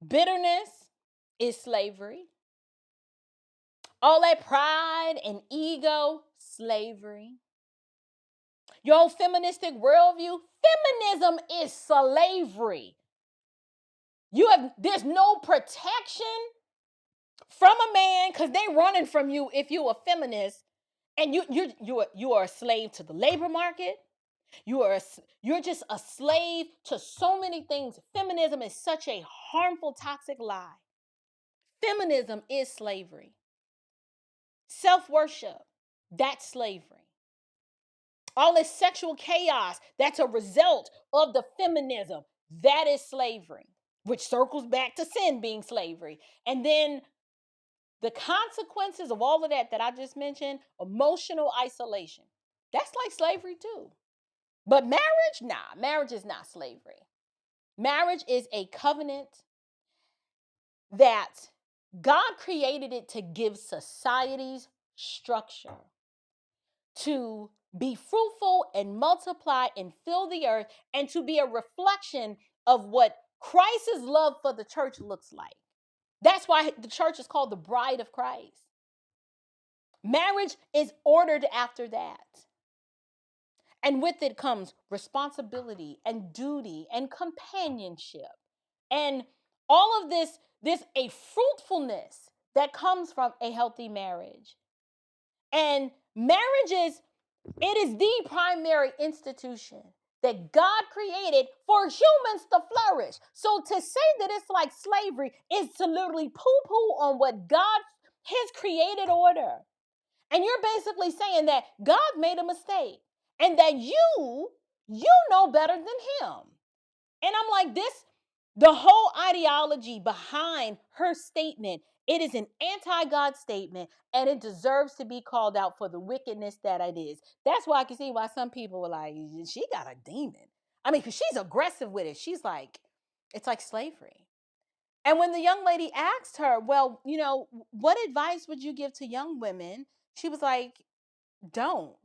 Bitterness is slavery. All that pride and ego, slavery. Your old feministic worldview, feminism is slavery. There's no protection from a man because they running from you if you're a feminist and you are a slave to the labor market. You're just a slave to so many things. Feminism is such a harmful, toxic lie. Feminism is slavery. Self-worship, that's slavery. All this sexual chaos, that's a result of the feminism. That is slavery, which circles back to sin being slavery. And then the consequences of all of that I just mentioned, emotional isolation. That's like slavery too. But marriage, nah, marriage is not slavery. Marriage is a covenant that God created it to give societies structure, to be fruitful and multiply and fill the earth, and to be a reflection of what Christ's love for the church looks like. That's why the church is called the bride of Christ. Marriage is ordered after that. And with it comes responsibility and duty and companionship and all of this a fruitfulness that comes from a healthy marriage. And marriage is the primary institution that God created for humans to flourish. So to say that it's like slavery is to literally poo-poo on what God, his created order. And you're basically saying that God made a mistake and that you know better than him. And I'm like, the whole ideology behind her statement, it is an anti-God statement, and it deserves to be called out for the wickedness that it is. That's why I can see why some people were like, she got a demon. I mean, because she's aggressive with it. She's like, it's like slavery. And when the young lady asked her, well, what advice would you give to young women? She was like, don't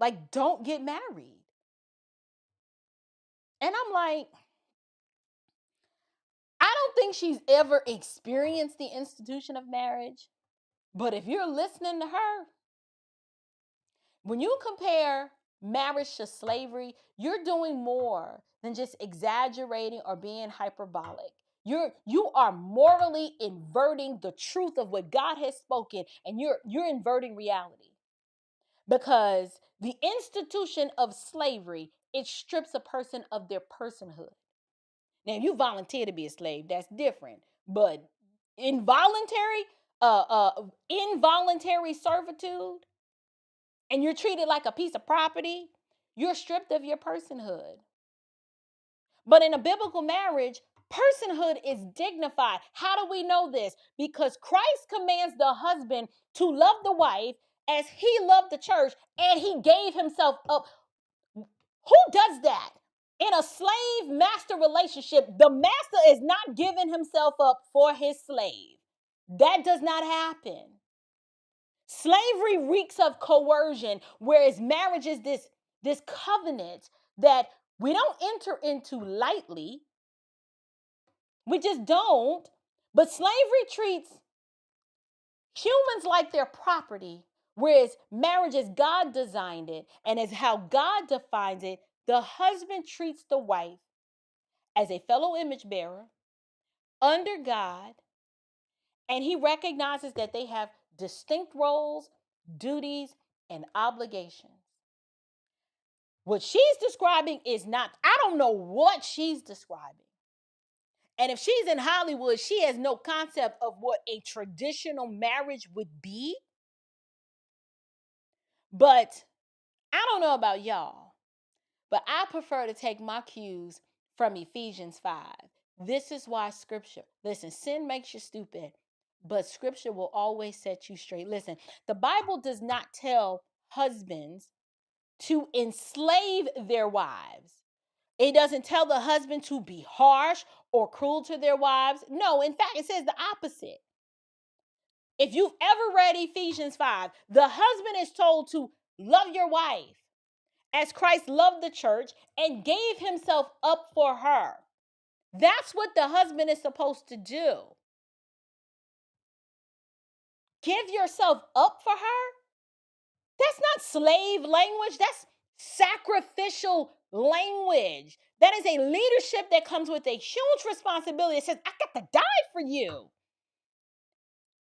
get married. And I'm like, I don't think she's ever experienced the institution of marriage. But if you're listening to her, when you compare marriage to slavery, you're doing more than just exaggerating or being hyperbolic. You are morally inverting the truth of what God has spoken, and you're inverting reality. Because the institution of slavery, it strips a person of their personhood. Now, if you volunteer to be a slave, that's different. But involuntary servitude, and you're treated like a piece of property, you're stripped of your personhood. But in a biblical marriage, personhood is dignified. How do we know this? Because Christ commands the husband to love the wife as he loved the church, and he gave himself up. Who does that? In a slave master relationship, the master is not giving himself up for his slave. That does not happen. Slavery reeks of coercion, whereas marriage is this covenant that we don't enter into lightly. We just don't. But slavery treats humans like their property, whereas marriage, as God designed it and as how God defines it, the husband treats the wife as a fellow image bearer under God, and he recognizes that they have distinct roles, duties, and obligations. What she's describing is not, I don't know what she's describing. And if she's in Hollywood, she has no concept of what a traditional marriage would be. But I don't know about y'all, but I prefer to take my cues from Ephesians 5. This is why scripture, listen, sin makes you stupid, but scripture will always set you straight. Listen, the Bible does not tell husbands to enslave their wives. It doesn't tell the husband to be harsh or cruel to their wives. No, in fact, it says the opposite. If you've ever read Ephesians 5, the husband is told to love your wife as Christ loved the church and gave himself up for her. That's what the husband is supposed to do. Give yourself up for her? That's not slave language. That's sacrificial language. That is a leadership that comes with a huge responsibility. It says, I got to die for you.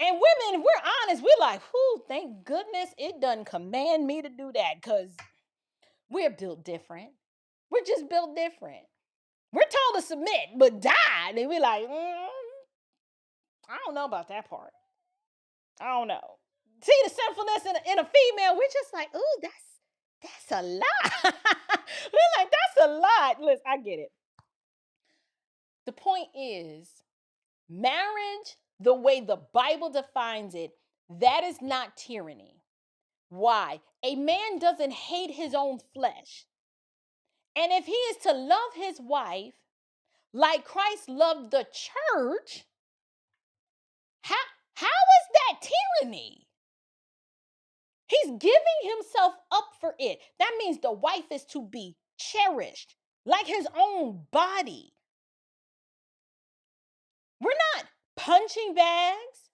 And women, we're honest, we're like, whoo, thank goodness it doesn't command me to do that, because we're built different. We're just built different. We're told to submit, but die. And we're like, I don't know about that part. I don't know. See the sinfulness in a female, we're just like, ooh, that's a lot. We're like, that's a lot. Listen, I get it. The point is, marriage, the way the Bible defines it, that is not tyranny. Why? A man doesn't hate his own flesh. And if he is to love his wife like Christ loved the church, how is that tyranny? He's giving himself up for it. That means the wife is to be cherished like his own body. We're not punching bags,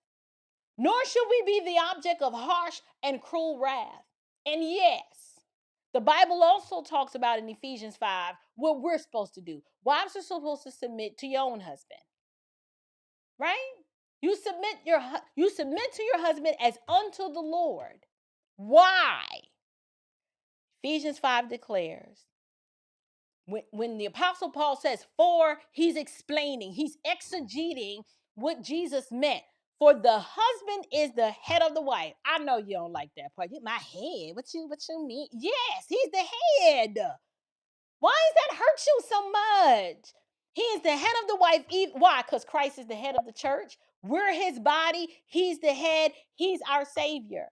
nor should we be the object of harsh and cruel wrath. And yes, the Bible also talks about in Ephesians 5 what we're supposed to do. Wives are supposed to submit to your own husband, right? You submit to your husband as unto the Lord. Why? Ephesians 5 declares, when the Apostle Paul says for, he's explaining, he's exegeting what Jesus meant. For the husband is the head of the wife. I know you don't like that part. My head. What you mean? Yes, he's the head. Why does that hurt you so much? He is the head of the wife. Why? Because Christ is the head of the church. We're his body. He's the head. He's our savior.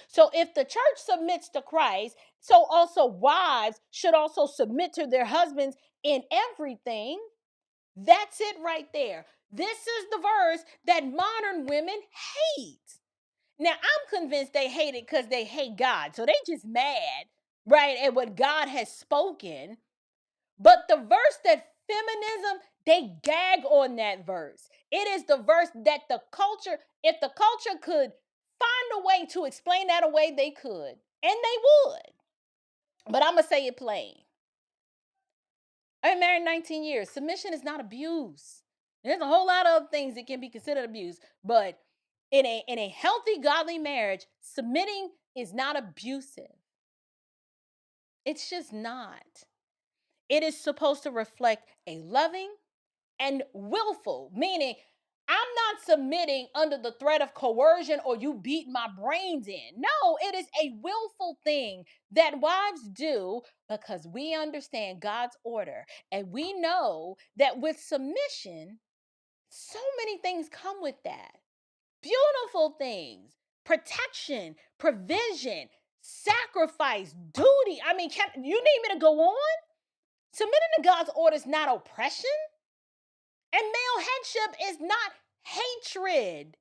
So if the church submits to Christ, so also wives should also submit to their husbands in everything. That's it right there. This is the verse that modern women hate. Now, I'm convinced they hate it because they hate God. So they just mad, right, at what God has spoken. But the verse that feminism, they gag on that verse. It is the verse that the culture, if the culture could find a way to explain that away, they could. And they would. But I'm going to say it plain. I've been married 19 years. Submission is not abuse. There's a whole lot of other things that can be considered abuse. But in a healthy, godly marriage, submitting is not abusive. It's just not. It is supposed to reflect a loving and willful, meaning I'm not submitting under the threat of coercion or you beat my brains in. No, it is a willful thing that wives do because we understand God's order. And we know that with submission, so many things come with that. Beautiful things, protection, provision, sacrifice, duty. I mean, you need me to go on? Submitting to God's order is not oppression. And male headship is not hatred.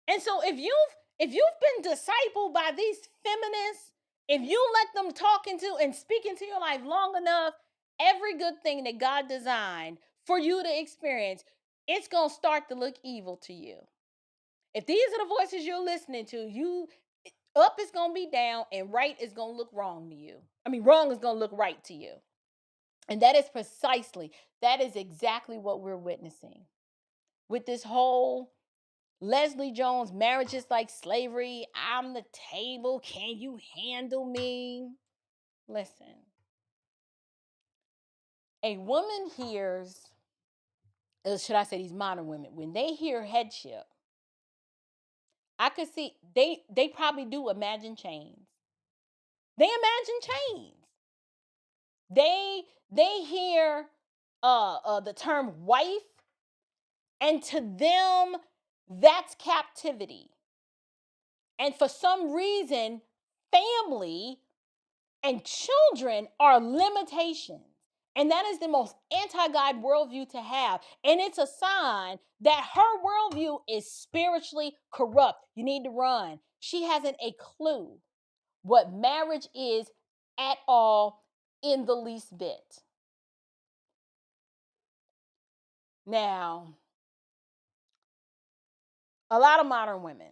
And so if you've been discipled by these feminists, if you let them talk into and speak into your life long enough, every good thing that God designed for you to experience, it's going to start to look evil to you. If these are the voices you're listening to, up is going to be down and right is going to look wrong to you. I mean, wrong is going to look right to you. And that is exactly what we're witnessing with this whole Leslie Jones, marriage is like slavery. I'm the table. Can you handle me? Listen, a woman hears, should I say these modern women, when they hear headship, I could see they probably do imagine chains. They imagine chains. They hear the term wife, and to them, that's captivity. And for some reason, family and children are limitations. And that is the most anti-God worldview to have. And it's a sign that her worldview is spiritually corrupt. You need to run. She hasn't a clue what marriage is at all in the least bit. Now, a lot of modern women,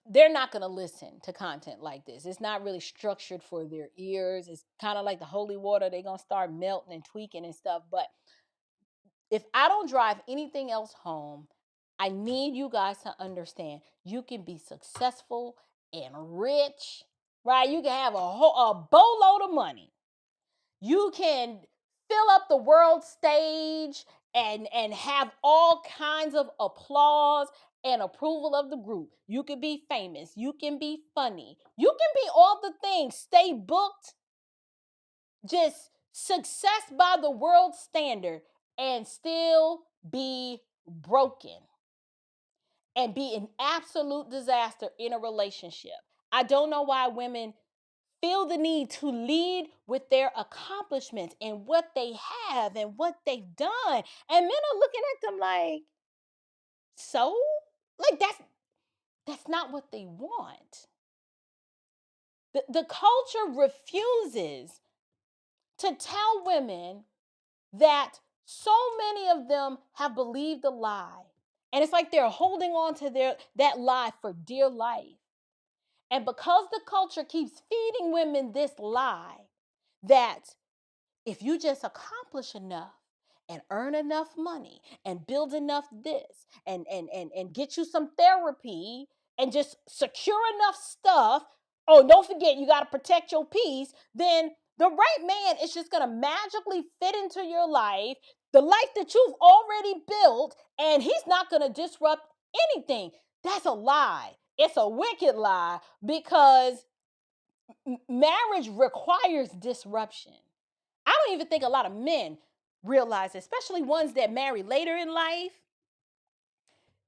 they're not going to listen to content like this. It's not really structured for their ears. It's kind of like the holy water. They're going to start melting and tweaking and stuff. But if I don't drive anything else home, I need you guys to understand you can be successful and rich, right? You can have a boatload of money. You can fill up the world stage and have all kinds of applause and approval of the group. You can be famous. You can be funny. You can be all the things. Stay booked. Just success by the world standard and still be broken and be an absolute disaster in a relationship. I don't know why women feel the need to lead with their accomplishments and what they have and what they've done. And men are looking at them like, so? Like that's not what they want. The culture refuses to tell women that so many of them have believed a lie. And it's like they're holding on to that lie for dear life. And because the culture keeps feeding women this lie that if you just accomplish enough and earn enough money and build enough this and get you some therapy and just secure enough stuff, oh, don't forget you got to protect your peace, then the right man is just going to magically fit into your life, the life that you've already built, and he's not going to disrupt anything. That's a lie. It's a wicked lie because marriage requires disruption. I don't even think a lot of men realize, especially ones that marry later in life,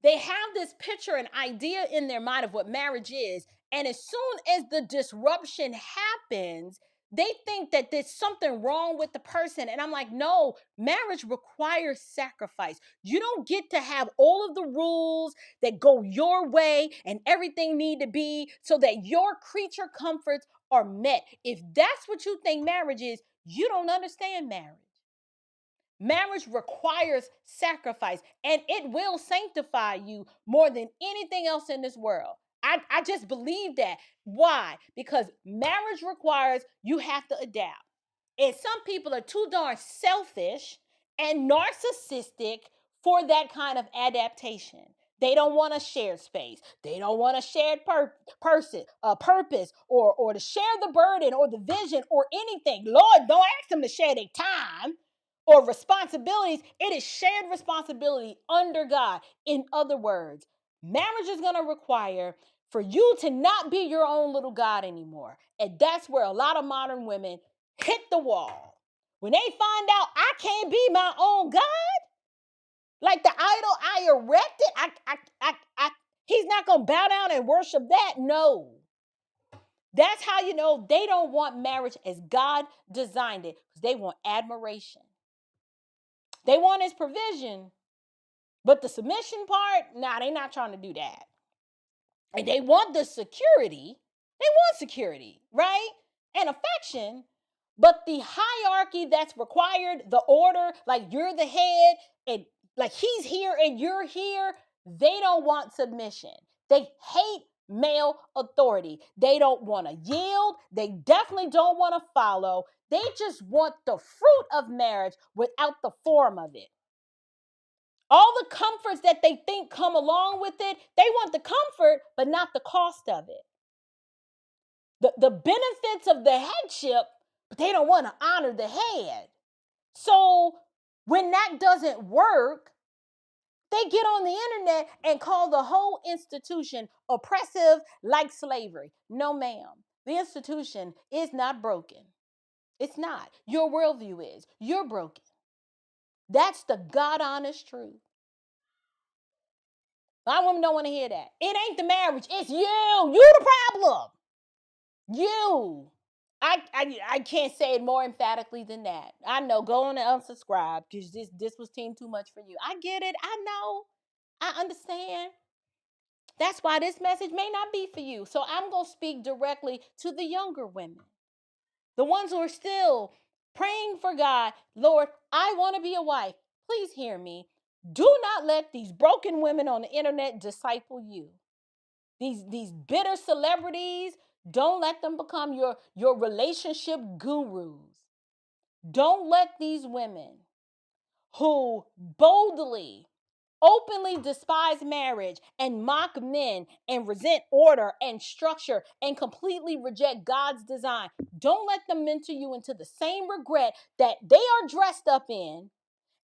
they have this picture and idea in their mind of what marriage is. And as soon as the disruption happens, they think that there's something wrong with the person. And I'm like, no, marriage requires sacrifice. You don't get to have all of the rules that go your way and everything need to be so that your creature comforts are met. If that's what you think marriage is, you don't understand marriage. Marriage requires sacrifice and it will sanctify you more than anything else in this world. I just believe that. Why? Because marriage requires you have to adapt. And some people are too darn selfish and narcissistic for that kind of adaptation. They don't want a shared space. They don't want a shared purpose, or to share the burden or the vision or anything. Lord, don't ask them to share their time or responsibilities. It is shared responsibility under God. In other words, marriage is going to require for you to not be your own little God anymore. And that's where a lot of modern women hit the wall. When they find out I can't be my own God, like the idol I erected, he's not going to bow down and worship that. No. That's how you know they don't want marriage as God designed it, because they want admiration. They want his provision, but the submission part, nah, they're not trying to do that. And they want the security. They want security, right? And affection. But the hierarchy that's required, the order, like you're the head and like he's here and you're here, they don't want submission. They hate male authority. They don't want to yield. They definitely don't want to follow. They just want the fruit of marriage without the form of it. All the comforts that they think come along with it, they want the comfort, but not the cost of it. The benefits of the headship, but they don't want to honor the head. So when that doesn't work, they get on the internet and call the whole institution oppressive like slavery. No, ma'am. The institution is not broken. It's not. Your worldview is. You're broken. That's the God honest truth. My women don't want to hear that. It ain't the marriage. It's you. You the problem. You. I can't say it more emphatically than that. I know. Go on and unsubscribe because this was team too much for you. I get it. I know. I understand. That's why this message may not be for you. So I'm going to speak directly to the younger women. The ones who are still praying for God. Lord, I want to be a wife. Please hear me. Do not let these broken women on the internet disciple you. These bitter celebrities, don't let them become your relationship gurus. Don't let these women who boldly openly despise marriage and mock men and resent order and structure and completely reject God's design, don't let them mentor you into the same regret that they are dressed up in,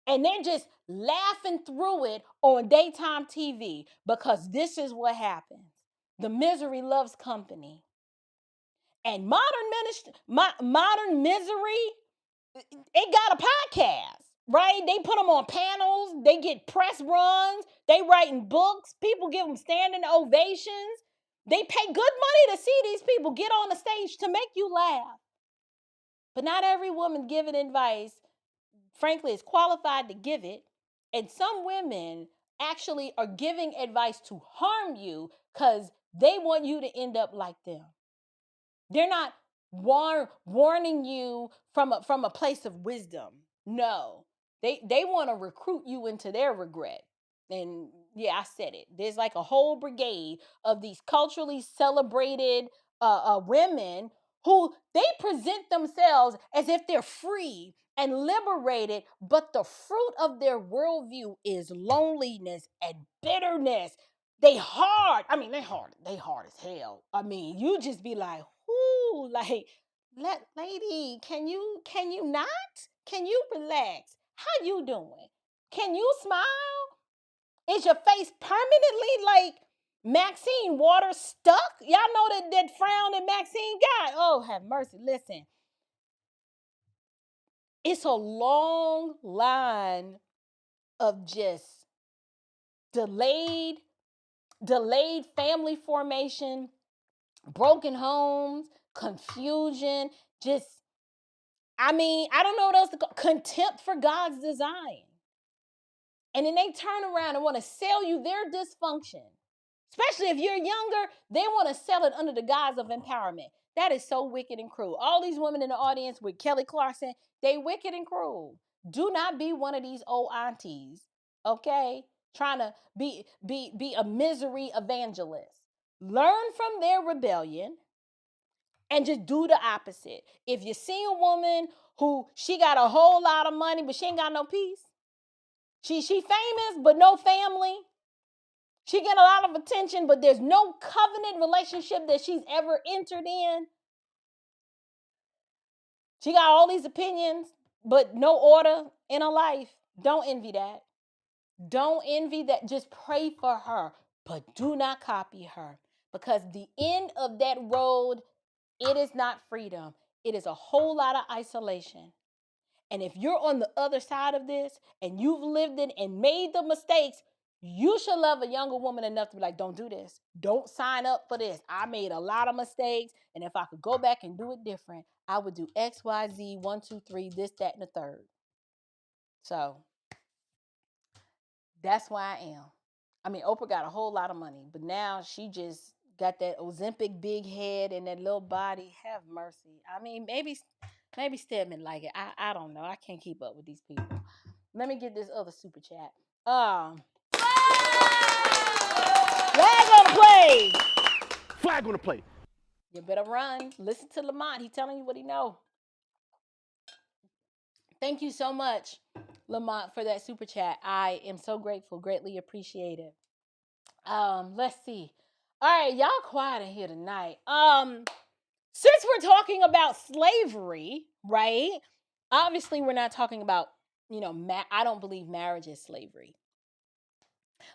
and they're just laughing through it on daytime TV, because this is what happens. The misery loves company. And modern misery, it got a podcast, right? They put them on panels. They get press runs. They writing books. People give them standing ovations. They pay good money to see these people get on the stage to make you laugh. But not every woman giving advice, frankly, is qualified to give it. And some women actually are giving advice to harm you because they want you to end up like them. They're not warning you from a place of wisdom. No, they want to recruit you into their regret. And yeah, I said it. There's like a whole brigade of these culturally celebrated women who they present themselves as if they're free and liberated, but the fruit of their worldview is loneliness and bitterness. They hard. I mean, they hard as hell. I mean, you just be like, whoo, like, lady, can you not? Can you relax? How you doing? Can you smile? Is your face permanently like Maxine water stuck? Y'all know that frown that Maxine got. Oh, have mercy. Listen. It's a long line of just delayed family formation, broken homes, confusion, just, I mean, I don't know what else to call, contempt for God's design. And then they turn around and want to sell you their dysfunction. Especially if you're younger, they want to sell it under the guise of empowerment. That is so wicked and cruel. All these women in the audience with Kelly Clarkson, they wicked and cruel. Do not be one of these old aunties, okay? Trying to be a misery evangelist. Learn from their rebellion and just do the opposite. If you see a woman who she got a whole lot of money, but she ain't got no peace. She famous, but no family. She get a lot of attention, but there's no covenant relationship that she's ever entered in. She got all these opinions, but no order in her life. Don't envy that. Don't envy that. Just pray for her, but do not copy her, because the end of that road, it is not freedom. It is a whole lot of isolation. And if you're on the other side of this and you've lived it and made the mistakes, you should love a younger woman enough to be like, don't do this. Don't sign up for this. I made a lot of mistakes. And if I could go back and do it different, I would do X, Y, Z, 1, 2, 3, this, that, and the third. So that's why I am. I mean, Oprah got a whole lot of money, but now she just got that Ozempic big head and that little body. Have mercy. I mean, maybe Stedman like it. I don't know. I can't keep up with these people. Let me get this other super chat. Flag on the play.
Flag on the plate.
You better run. Listen to Lamont. He's telling you what he know. Thank you so much, Lamont, for that super chat. I am so grateful. Greatly appreciate it. Let's see. All right, y'all quiet in here tonight. Since we're talking about slavery, right? Obviously, we're not talking about, I don't believe marriage is slavery.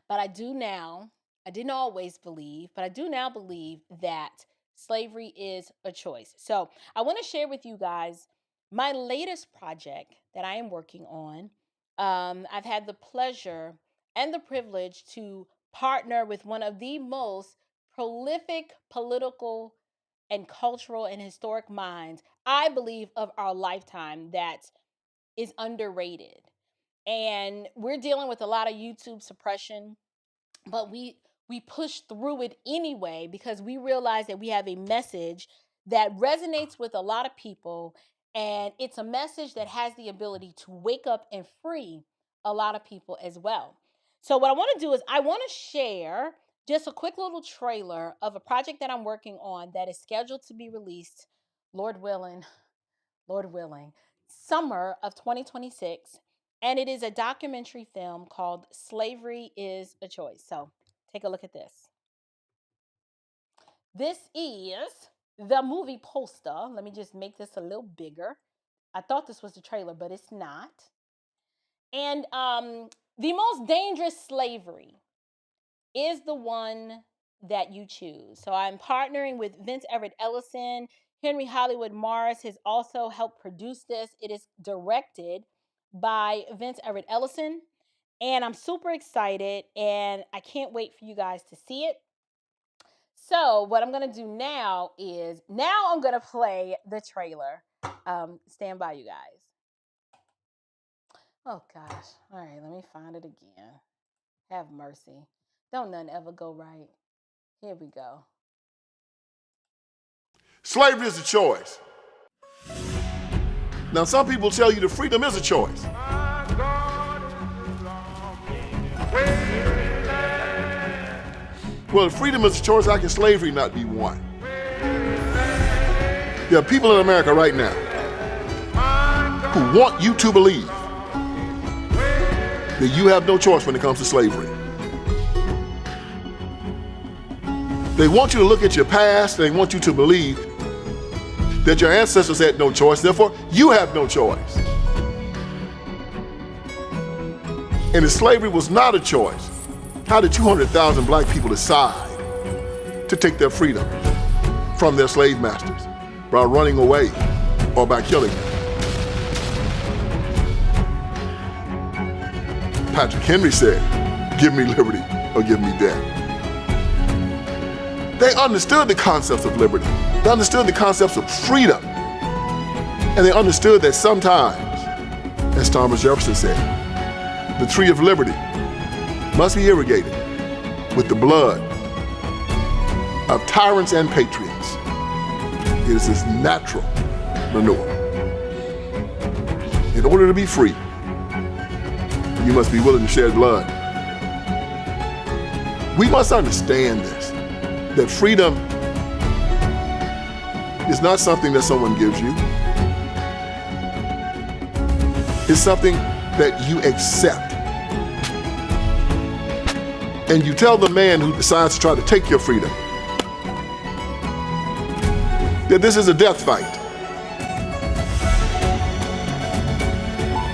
But I didn't always believe, but I do now believe that slavery is a choice. So I want to share with you guys my latest project that I am working on. I've had the pleasure and the privilege to partner with one of the most prolific political and cultural and historic minds, I believe, of our lifetime, that is underrated. And we're dealing with a lot of YouTube suppression, but we push through it anyway because we realize that we have a message that resonates with a lot of people, and it's a message that has the ability to wake up and free a lot of people as well. So what I want to do is I want to share just a quick little trailer of a project that I'm working on that is scheduled to be released, Lord willing, summer of 2026. And it is a documentary film called Slavery is a Choice. So take a look at this. This is the movie poster. Let me just make this a little bigger. I thought this was the trailer, but it's not. And the most dangerous slavery is the one that you choose. So I'm partnering with Vince Everett Ellison. Henry Hollywood Morris has also helped produce this. It is directed by Vince Everett Ellison. And I'm super excited and I can't wait for you guys to see it. So what I'm gonna do now is I'm gonna play the trailer. Stand by, you guys. Oh gosh. All right, let me find it again. Have mercy. Don't nothing ever go right. Here we go.
Slavery is a choice. Now, some people tell you that freedom is a choice. Well, if freedom is a choice, how can slavery not be one? There are people in America right now who want you to believe that you have no choice when it comes to slavery. They want you to look at your past, and they want you to believe that your ancestors had no choice, therefore you have no choice. And if slavery was not a choice, how did 200,000 black people decide to take their freedom from their slave masters by running away or by killing them? Patrick Henry said, "Give me liberty or give me death." They understood the concepts of liberty. They understood the concepts of freedom. And they understood that sometimes, as Thomas Jefferson said, the tree of liberty must be irrigated with the blood of tyrants and patriots. It is its natural renewal. In order to be free, you must be willing to shed blood. We must understand this, that freedom is not something that someone gives you. It's something that you accept. And you tell the man who decides to try to take your freedom that this is a death fight.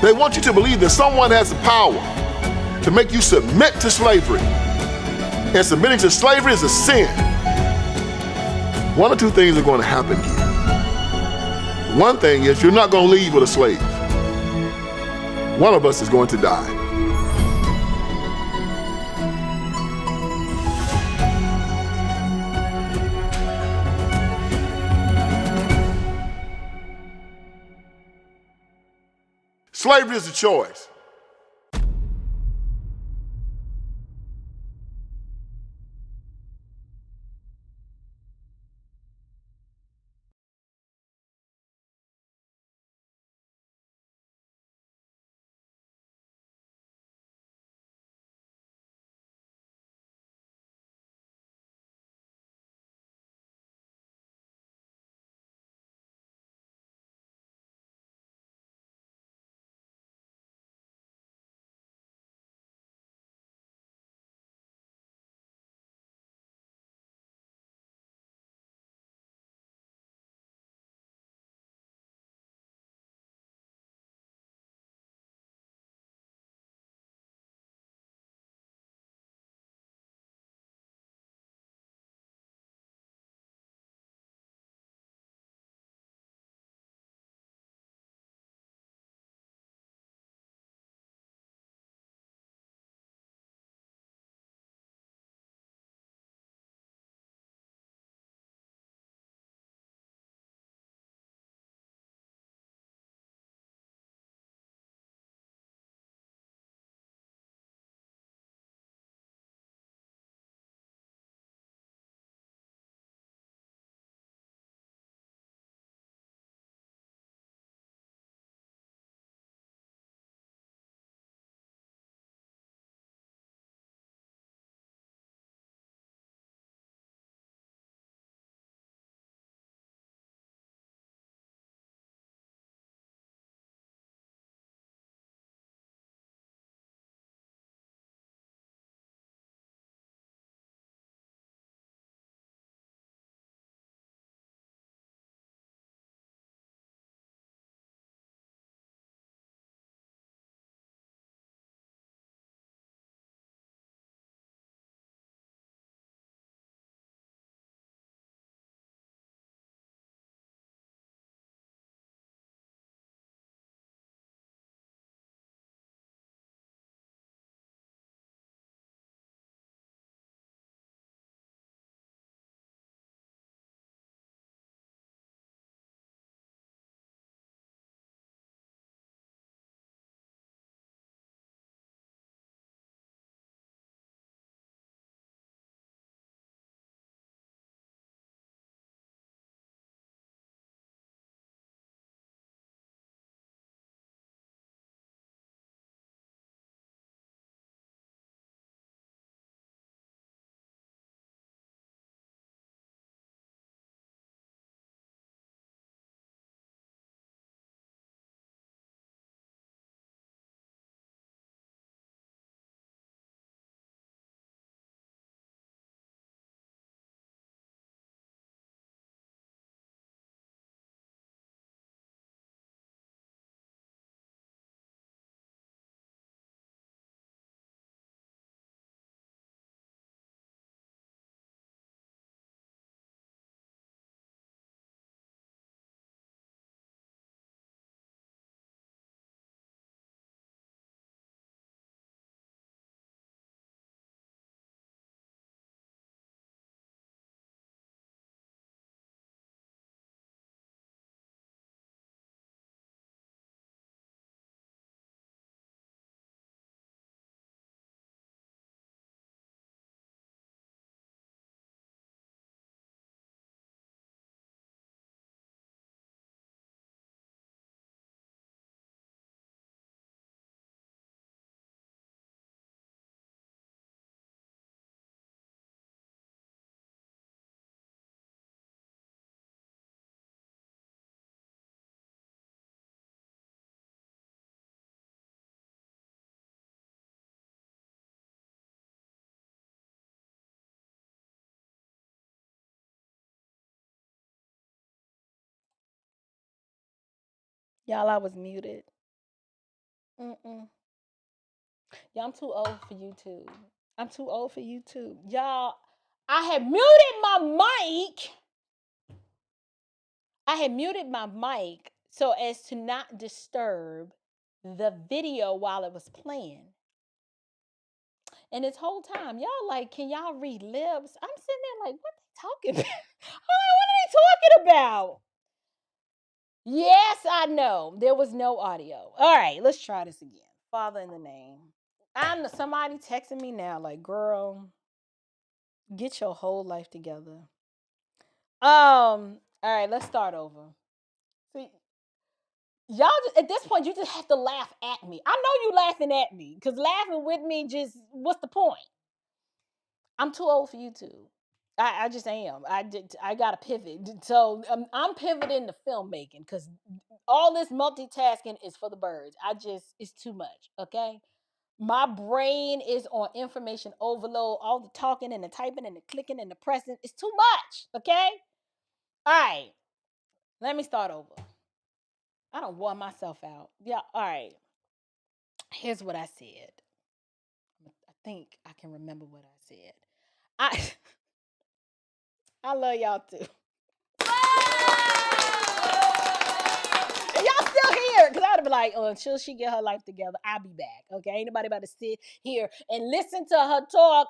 They want you to believe that someone has the power to make you submit to slavery. And submitting to slavery is a sin. One or two things are going to happen here. One thing is you're not going to leave with a slave. One of us is going to die. Slavery is a choice.
Y'all, I was muted. Mm-mm. Yeah, I'm too old for YouTube. I'm too old for YouTube. Y'all, I had muted my mic. So as to not disturb the video while it was playing. And this whole time, y'all like, can y'all read lips? I'm sitting there like, what they talking about? What are they talking about? Yes, I know. There was no audio. All right, let's try this again. Father, in the name. Somebody texting me now, like, girl, get your whole life together. All right, let's start over. See, y'all at this point, you just have to laugh at me. I know you laughing at me, because laughing with me what's the point? I'm too old for YouTube. I just am. I gotta pivot. So I'm pivoting to filmmaking because all this multitasking is for the birds. It's too much. Okay. My brain is on information overload. All the talking and the typing and the clicking and the pressing. It's too much. Okay. All right. Let me start over. I don't wore myself out. Yeah. All right. Here's what I said. I think I can remember what I said. I love y'all too. Y'all still here? Because I'd be like, oh, until she get her life together, I'll be back. Okay, ain't nobody about to sit here and listen to her talk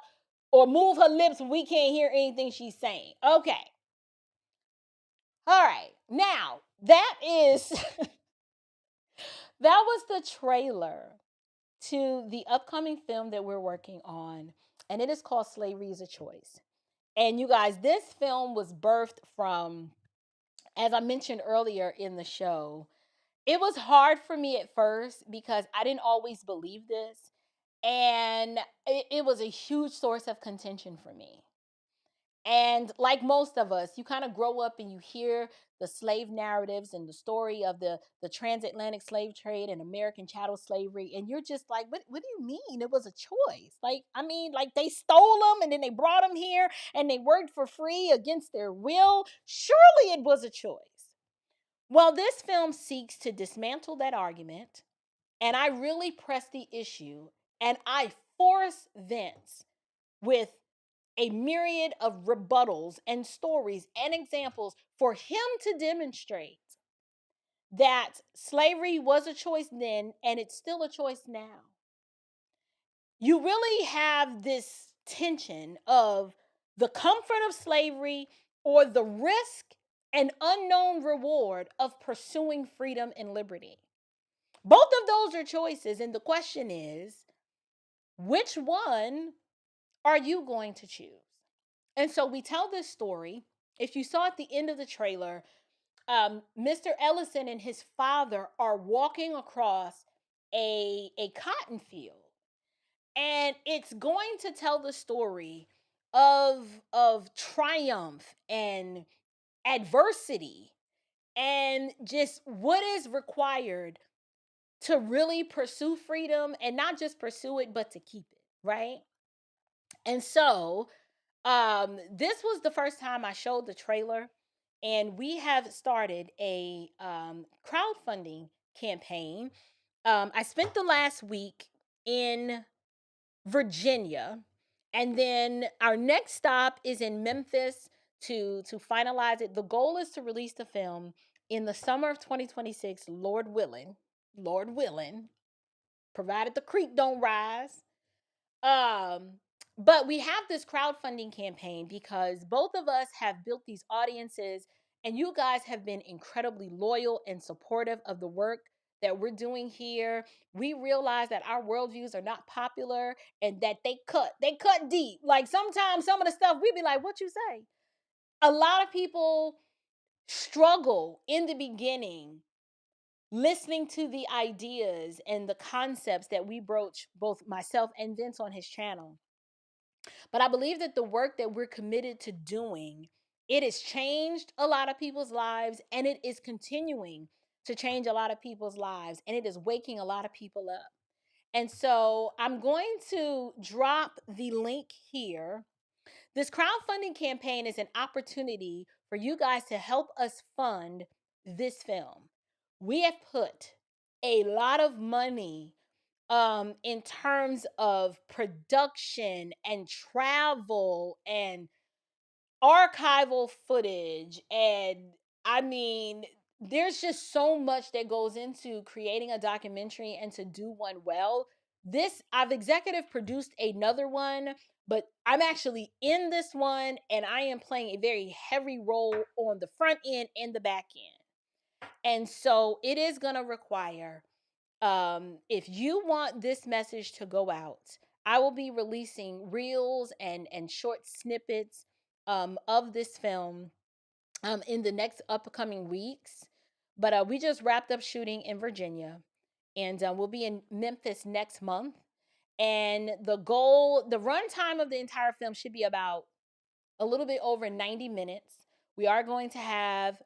or move her lips. We can't hear anything she's saying. Okay. All right. Now that was the trailer to the upcoming film that we're working on, and it is called Slavery is a Choice. And you guys, this film was birthed from, as I mentioned earlier in the show, it was hard for me at first because I didn't always believe this. And it was a huge source of contention for me. And like most of us, you kind of grow up and you hear the slave narratives and the story of the transatlantic slave trade and American chattel slavery. And you're just like, what do you mean? It was a choice. Like, I mean, like they stole them and then they brought them here and they worked for free against their will. Surely it was a choice. Well, this film seeks to dismantle that argument, and I really press the issue, and I force Vince with a myriad of rebuttals and stories and examples for him to demonstrate that slavery was a choice then, and it's still a choice now. You really have this tension of the comfort of slavery or the risk and unknown reward of pursuing freedom and liberty. Both of those are choices. And the question is, which one are you going to choose? And so we tell this story. If you saw at the end of the trailer, Mr. Ellison and his father are walking across a cotton field. And it's going to tell the story of triumph and adversity and just what is required to really pursue freedom, and not just pursue it, but to keep it, right? And so this was the first time I showed the trailer, and we have started a crowdfunding campaign. I spent the last week in Virginia, and then our next stop is in Memphis to finalize it. The goal is to release the film in the summer of 2026, Lord willing, provided the creek don't rise. But we have this crowdfunding campaign because both of us have built these audiences, and you guys have been incredibly loyal and supportive of the work that we're doing here. We realize that our worldviews are not popular and that they cut deep. Like sometimes some of the stuff we'd be like, what you say? A lot of people struggle in the beginning listening to the ideas and the concepts that we broach, both myself and Vince on his channel. But I believe that the work that we're committed to doing, it has changed a lot of people's lives, and it is continuing to change a lot of people's lives, and it is waking a lot of people up. And so I'm going to drop the link here. This crowdfunding campaign is an opportunity for you guys to help us fund this film. we have put a lot of money in terms of production and travel and archival footage. And I mean, there's just so much that goes into creating a documentary and to do one well. I've executive produced another one, but I'm actually in this one and I am playing a very heavy role on the front end and the back end. And so it is going to require, if you want this message to go out, I will be releasing reels and short snippets of this film in the next upcoming weeks. But we just wrapped up shooting in Virginia, and we'll be in Memphis next month. And the runtime of the entire film should be about a little bit over 90 minutes. We are going to have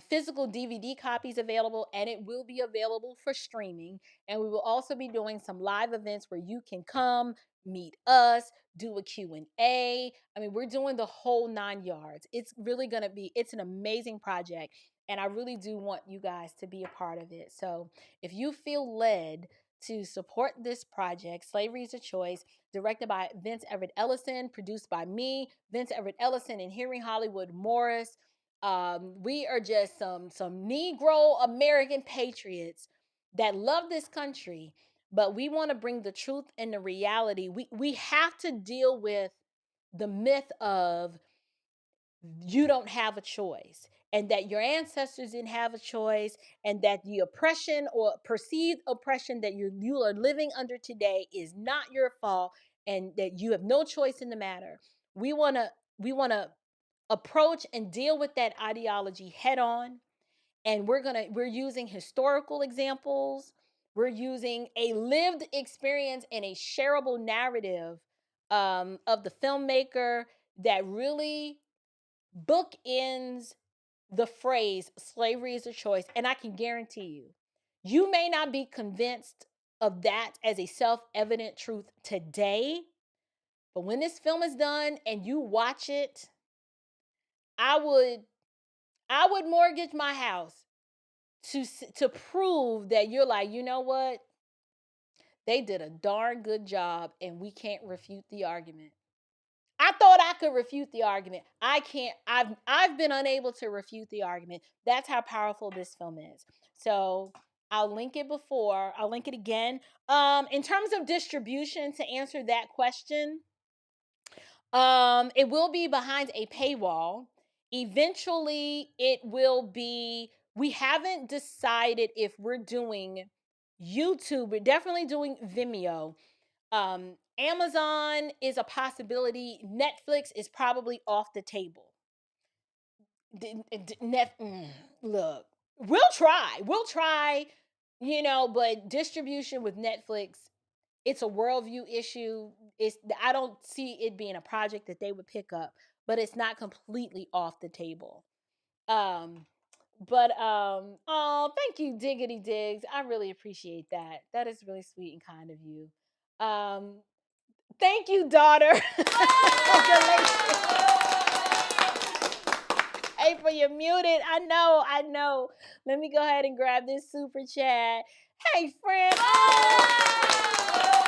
physical DVD copies available, and it will be available for streaming. And we will also be doing some live events where you can come, meet us, do a Q&A. I mean, we're doing the whole 9 yards. It's really going to be, it's an amazing project. And I really do want you guys to be a part of it. So if you feel led to support this project, Slavery is a Choice, directed by Vince Everett Ellison, produced by me, Vince Everett Ellison, and Henry Hollywood Morris. We are just some Negro American patriots that love this country, but we want to bring the truth and the reality. We have to deal with the myth of you don't have a choice, and that your ancestors didn't have a choice, and that the oppression or perceived oppression that you are living under today is not your fault, and that you have no choice in the matter. We want to approach and deal with that ideology head on, and we're using historical examples. We're using a lived experience and a shareable narrative of the filmmaker that really bookends the phrase slavery is a choice. And I can guarantee you, you may not be convinced of that as a self-evident truth today, but when this film is done and you watch it, I would mortgage my house to prove that you're like, you know what? They did a darn good job and we can't refute the argument. I thought I could refute the argument. I can't. I've been unable to refute the argument. That's how powerful this film is. So I'll link it before. I'll link it again. In terms of distribution, to answer that question, it will be behind a paywall. Eventually, it will be. We haven't decided if we're doing YouTube. We're definitely doing Vimeo. Amazon is a possibility. Netflix is probably off the table. Look, we'll try, but distribution with Netflix, it's a worldview issue. I don't see it being a project that they would pick up, but it's not completely off the table. Oh, thank you, Diggity Diggs. I really appreciate that. That is really sweet and kind of you. Thank you, daughter. April, you're muted. I know. Let me go ahead and grab this super chat. Hey, friend.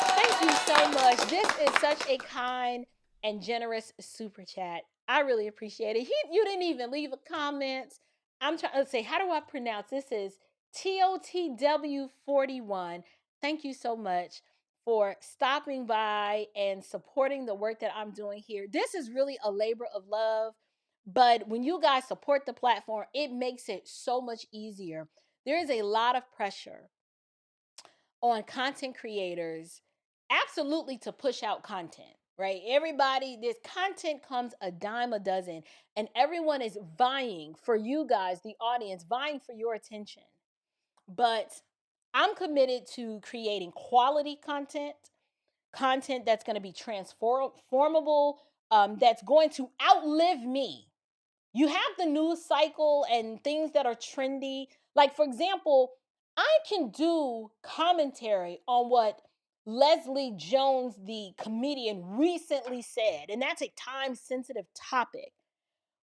Thank you so much. This is such a kind and generous super chat. I really appreciate it. You didn't even leave a comment. I'm trying to say, how do I pronounce this? Is TOTW41. Thank you so much for stopping by and supporting the work that I'm doing here. This is really a labor of love, but when you guys support the platform, it makes it so much easier. There is a lot of pressure on content creators, absolutely, to push out content, right? This content comes a dime a dozen, and everyone is vying for you guys, the audience, vying for your attention. But I'm committed to creating quality content that's going to be transformable, that's going to outlive me. You have the news cycle and things that are trendy. Like, for example, I can do commentary on what Leslie Jones, the comedian, recently said, and that's a time-sensitive topic.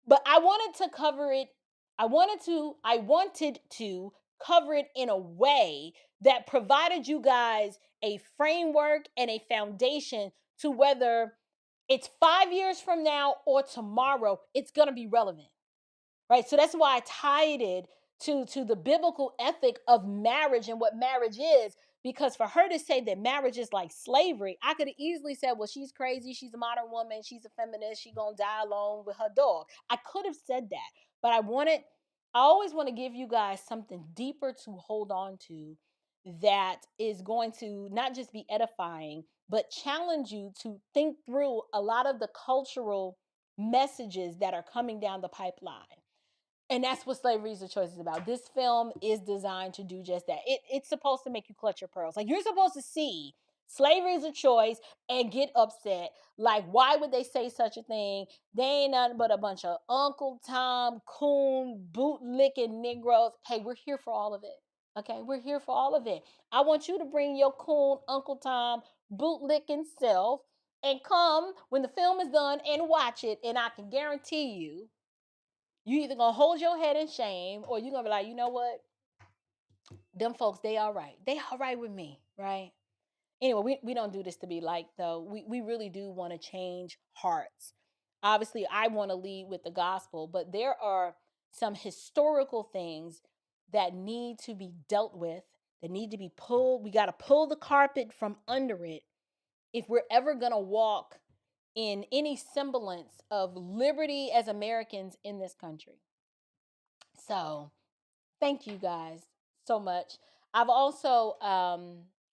But I wanted to cover it. I wanted to cover it in a way that provided you guys a framework and a foundation to whether it's 5 years from now or tomorrow, it's going to be relevant. Right? So that's why I tied it to the biblical ethic of marriage and what marriage is. Because for her to say that marriage is like slavery, I could have easily said, well, she's crazy. She's a modern woman. She's a feminist. She's going to die alone with her dog. I could have said that. But I always want to give you guys something deeper to hold on to that is going to not just be edifying, but challenge you to think through a lot of the cultural messages that are coming down the pipeline. And that's what Slavery is a Choice is about. This film is designed to do just that. It's supposed to make you clutch your pearls. Like, you're supposed to see slavery is a choice and get upset. Like, why would they say such a thing? They ain't nothing but a bunch of Uncle Tom, coon, boot-licking Negroes. Hey, we're here for all of it. Okay, we're here for all of it. I want you to bring your coon, Uncle Tom, boot-licking self and come when the film is done and watch it. And I can guarantee you, you either gonna hold your head in shame or you're gonna be like, you know what? Them folks, they all right. They all right with me, right? Anyway, we don't do this to be liked, though. We really do want to change hearts. Obviously, I want to lead with the gospel, but there are some historical things that need to be dealt with, that need to be pulled. We got to pull the carpet from under it if we're ever gonna walk in any semblance of liberty as Americans in this country. So thank you guys so much. I've also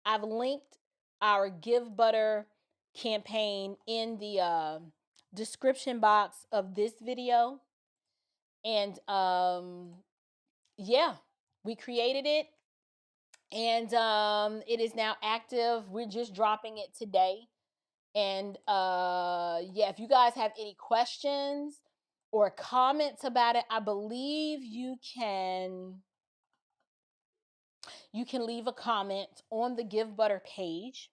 I've linked our Give Butter campaign in the description box of this video. And yeah, we created it and it is now active. We're just dropping it today. And yeah, if you guys have any questions or comments about it, I believe you can leave a comment on the Give Butter page.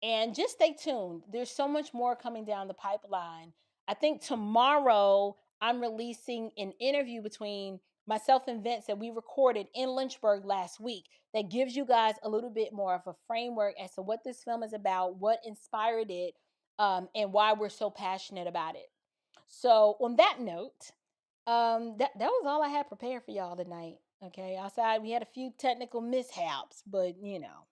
And just stay tuned. There's so much more coming down the pipeline. I think tomorrow I'm releasing an interview between myself and Vince that we recorded in Lynchburg last week that gives you guys a little bit more of a framework as to what this film is about, what inspired it, and why we're so passionate about it. So on that note, that was all I had prepared for y'all tonight. Okay, outside we had a few technical mishaps, but you know,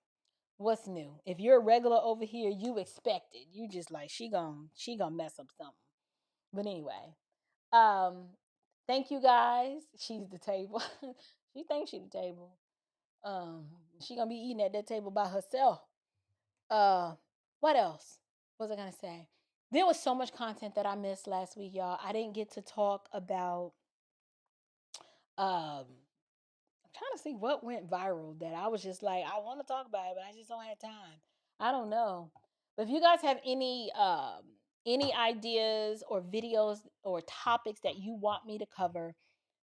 what's new? If you're a regular over here, you expect it. You just like she gonna mess up something. But anyway, um, thank you guys. She's the table. She thinks she's the table. She gonna be eating at that table by herself. Uh, what else was I gonna say? There was so much content that I missed last week, y'all. I didn't get to talk about um trying to see what went viral that I was just like, I want to talk about it, but I just don't have time. I don't know. But if you guys have any ideas or videos or topics that you want me to cover,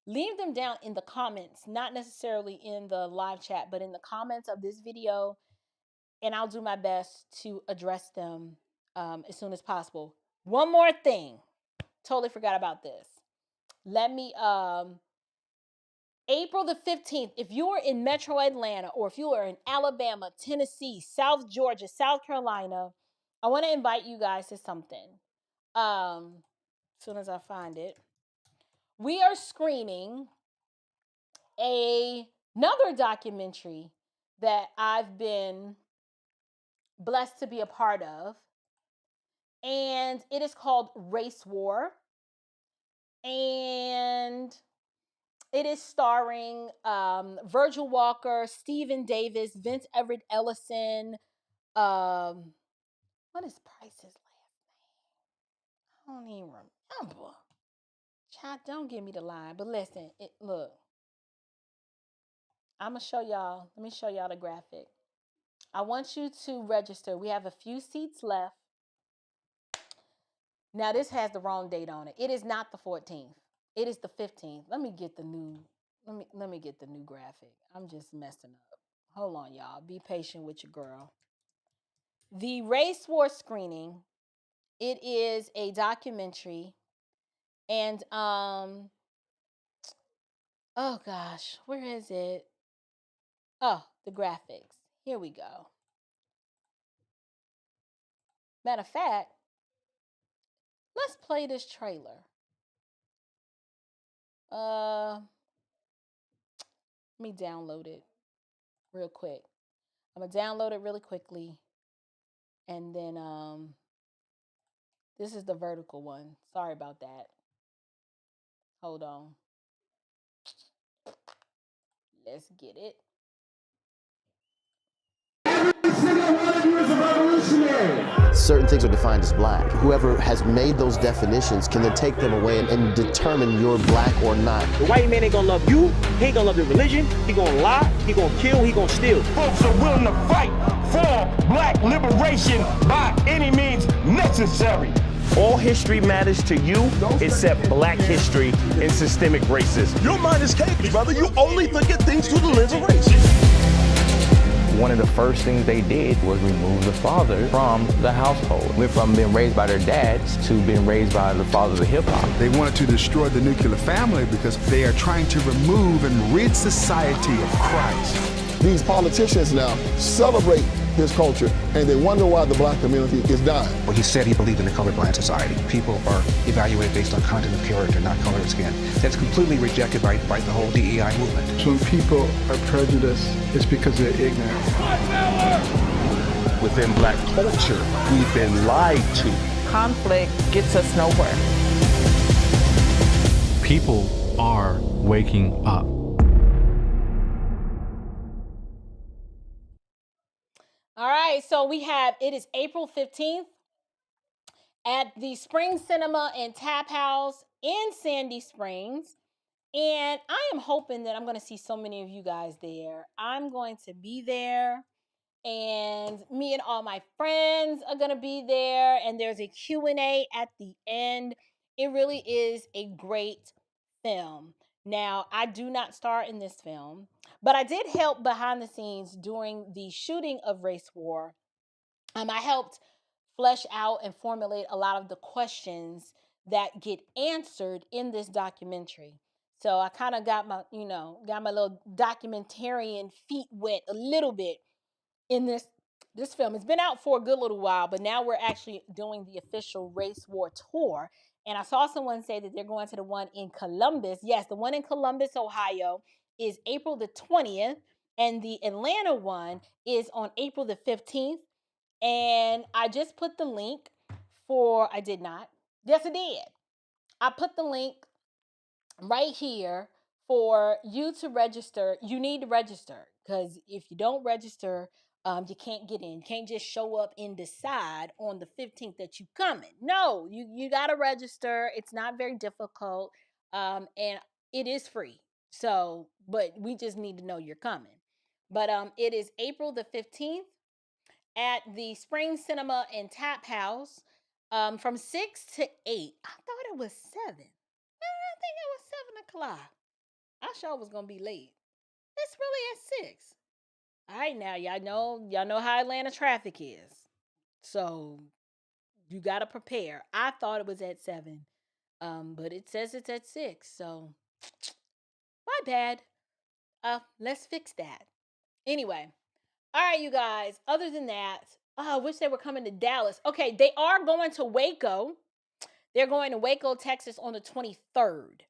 leave them down in the comments, not necessarily in the live chat, but in the comments of this video, and I'll do my best to address them as soon as possible. One more thing. Totally forgot about this. Let me April the 15th, if you are in Metro Atlanta or if you are in Alabama, Tennessee, South Georgia, South Carolina, I want to invite you guys to something. As soon as I find it, we are screening another documentary that I've been blessed to be a part of, and it is called Race War. And it is starring Virgil Walker, Stephen Davis, Vince Everett Ellison. What is Price's last name? I don't even remember. Child, don't give me the line. But listen, look. I'm gonna show y'all. Let me show y'all the graphic. I want you to register. We have a few seats left. Now this has the wrong date on it. It is not the 14th. It is the 15th. Let me get the new. Let me get the new graphic. I'm just messing up. Hold on, y'all. Be patient with your girl. The Race War screening. It is a documentary, and oh gosh, where is it? Oh, the graphics. Here we go. Matter of fact, let's play this trailer. Let me download it real quick. I'm gonna download it really quickly, and then this is the vertical one. Sorry about that. Hold on. Let's get it.
Certain things are defined as black. Whoever has made those definitions can then take them away and determine you're black or not.
The white man ain't gonna love you. He ain't gonna love your religion. He gonna lie. He gonna kill. He gonna steal.
Folks are willing to fight for black liberation by any means necessary.
All history matters to you except black history and systemic racism.
Your mind is caked, brother. You only look at things through the lens of race.
One of the first things they did was remove the father from the household. Went from being raised by their dads to being raised by the fathers of hip hop.
They wanted to destroy the nuclear family because they are trying to remove and rid society of Christ.
These politicians now celebrate his culture, and they wonder why the black community is dying.
Well, he said he believed in a colorblind society. People are evaluated based on content of character, not color of skin. That's completely rejected by the whole DEI movement.
So when people are prejudiced, it's because they're ignorant.
Within black culture, we've been lied to.
Conflict gets us nowhere.
People are waking up.
All right, so it is April 15th at the Spring Cinema and Tap House in Sandy Springs. And I am hoping that I'm going to see so many of you guys there. I'm going to be there, and me and all my friends are going to be there, and there's a Q&A at the end. It really is a great film. Now, I do not star in this film, but I did help behind the scenes during the shooting of Race War. I helped flesh out and formulate a lot of the questions that get answered in this documentary. So I kind of got my little documentarian feet wet a little bit in this film. It's been out for a good little while, but now we're actually doing the official Race War tour. And I saw someone say that they're going to the one in Columbus. Yes, the one in Columbus, Ohio is April the 20th, and the Atlanta one is on April the 15th. And I just put the link I did not. Yes, I did. I put the link right here for you to register. You need to register, because if you don't register, you can't get in. You can't just show up and decide on the 15th that you coming. No, you got to register. It's not very difficult, and it is free. So, but we just need to know you're coming. But it is April the 15th at the Spring Cinema and Tap House from 6 to 8. I thought it was 7. I think it was 7 o'clock. I sure was gonna be late. It's really at 6. All right, now y'all know how Atlanta traffic is, so you gotta prepare. I thought it was at 7, but it says it's at 6. So my bad. Let's fix that. Anyway, all right, you guys. Other than that, I wish they were coming to Dallas. Okay, they are going to Waco. They're going to Waco, Texas on the 23rd.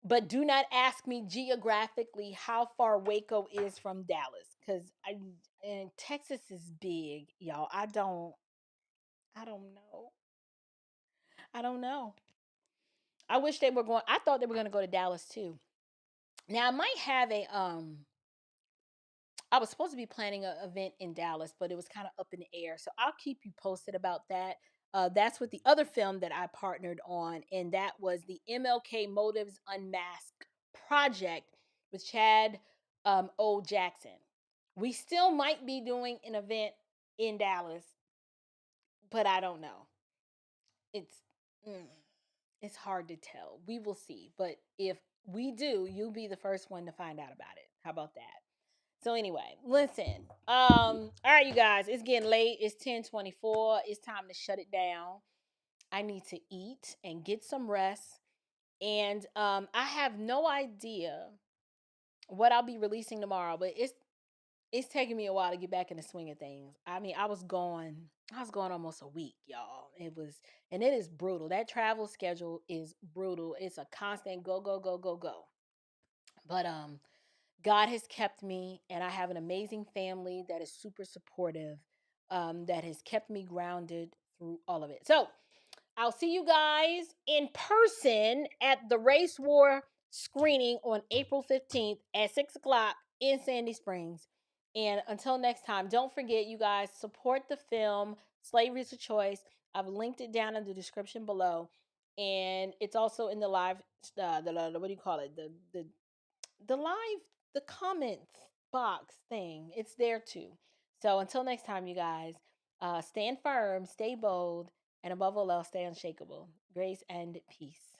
But do not ask me geographically how far Waco is from Dallas, because Texas is big, y'all. I don't know. I don't know. I wish they were going. I thought they were going to go to Dallas too. Now I might have I was supposed to be planning an event in Dallas, but it was kind of up in the air. So I'll keep you posted about that. That's with the other film that I partnered on, and that was the MLK Motives Unmasked project with Chad O. Jackson. We still might be doing an event in Dallas, but I don't know. It's hard to tell. We will see. But if we do, you'll be the first one to find out about it. How about that? So anyway, listen. All right, you guys, it's getting late. It's 10:24. It's time to shut it down. I need to eat and get some rest. And I have no idea what I'll be releasing tomorrow, but it's taking me a while to get back in the swing of things. I mean, I was gone almost a week, y'all. And it is brutal. That travel schedule is brutal. It's a constant go, go, go, go, go. But God has kept me, and I have an amazing family that is super supportive, that has kept me grounded through all of it. So I'll see you guys in person at the Race War screening on April 15th at 6 o'clock in Sandy Springs. And until next time, don't forget, you guys, support the film Slavery is a Choice. I've linked it down in the description below. And it's also in the live, what do you call it? The live, the comments box thing. It's there too. So until next time, you guys, stand firm, stay bold, and above all else, stay unshakable. Grace and peace.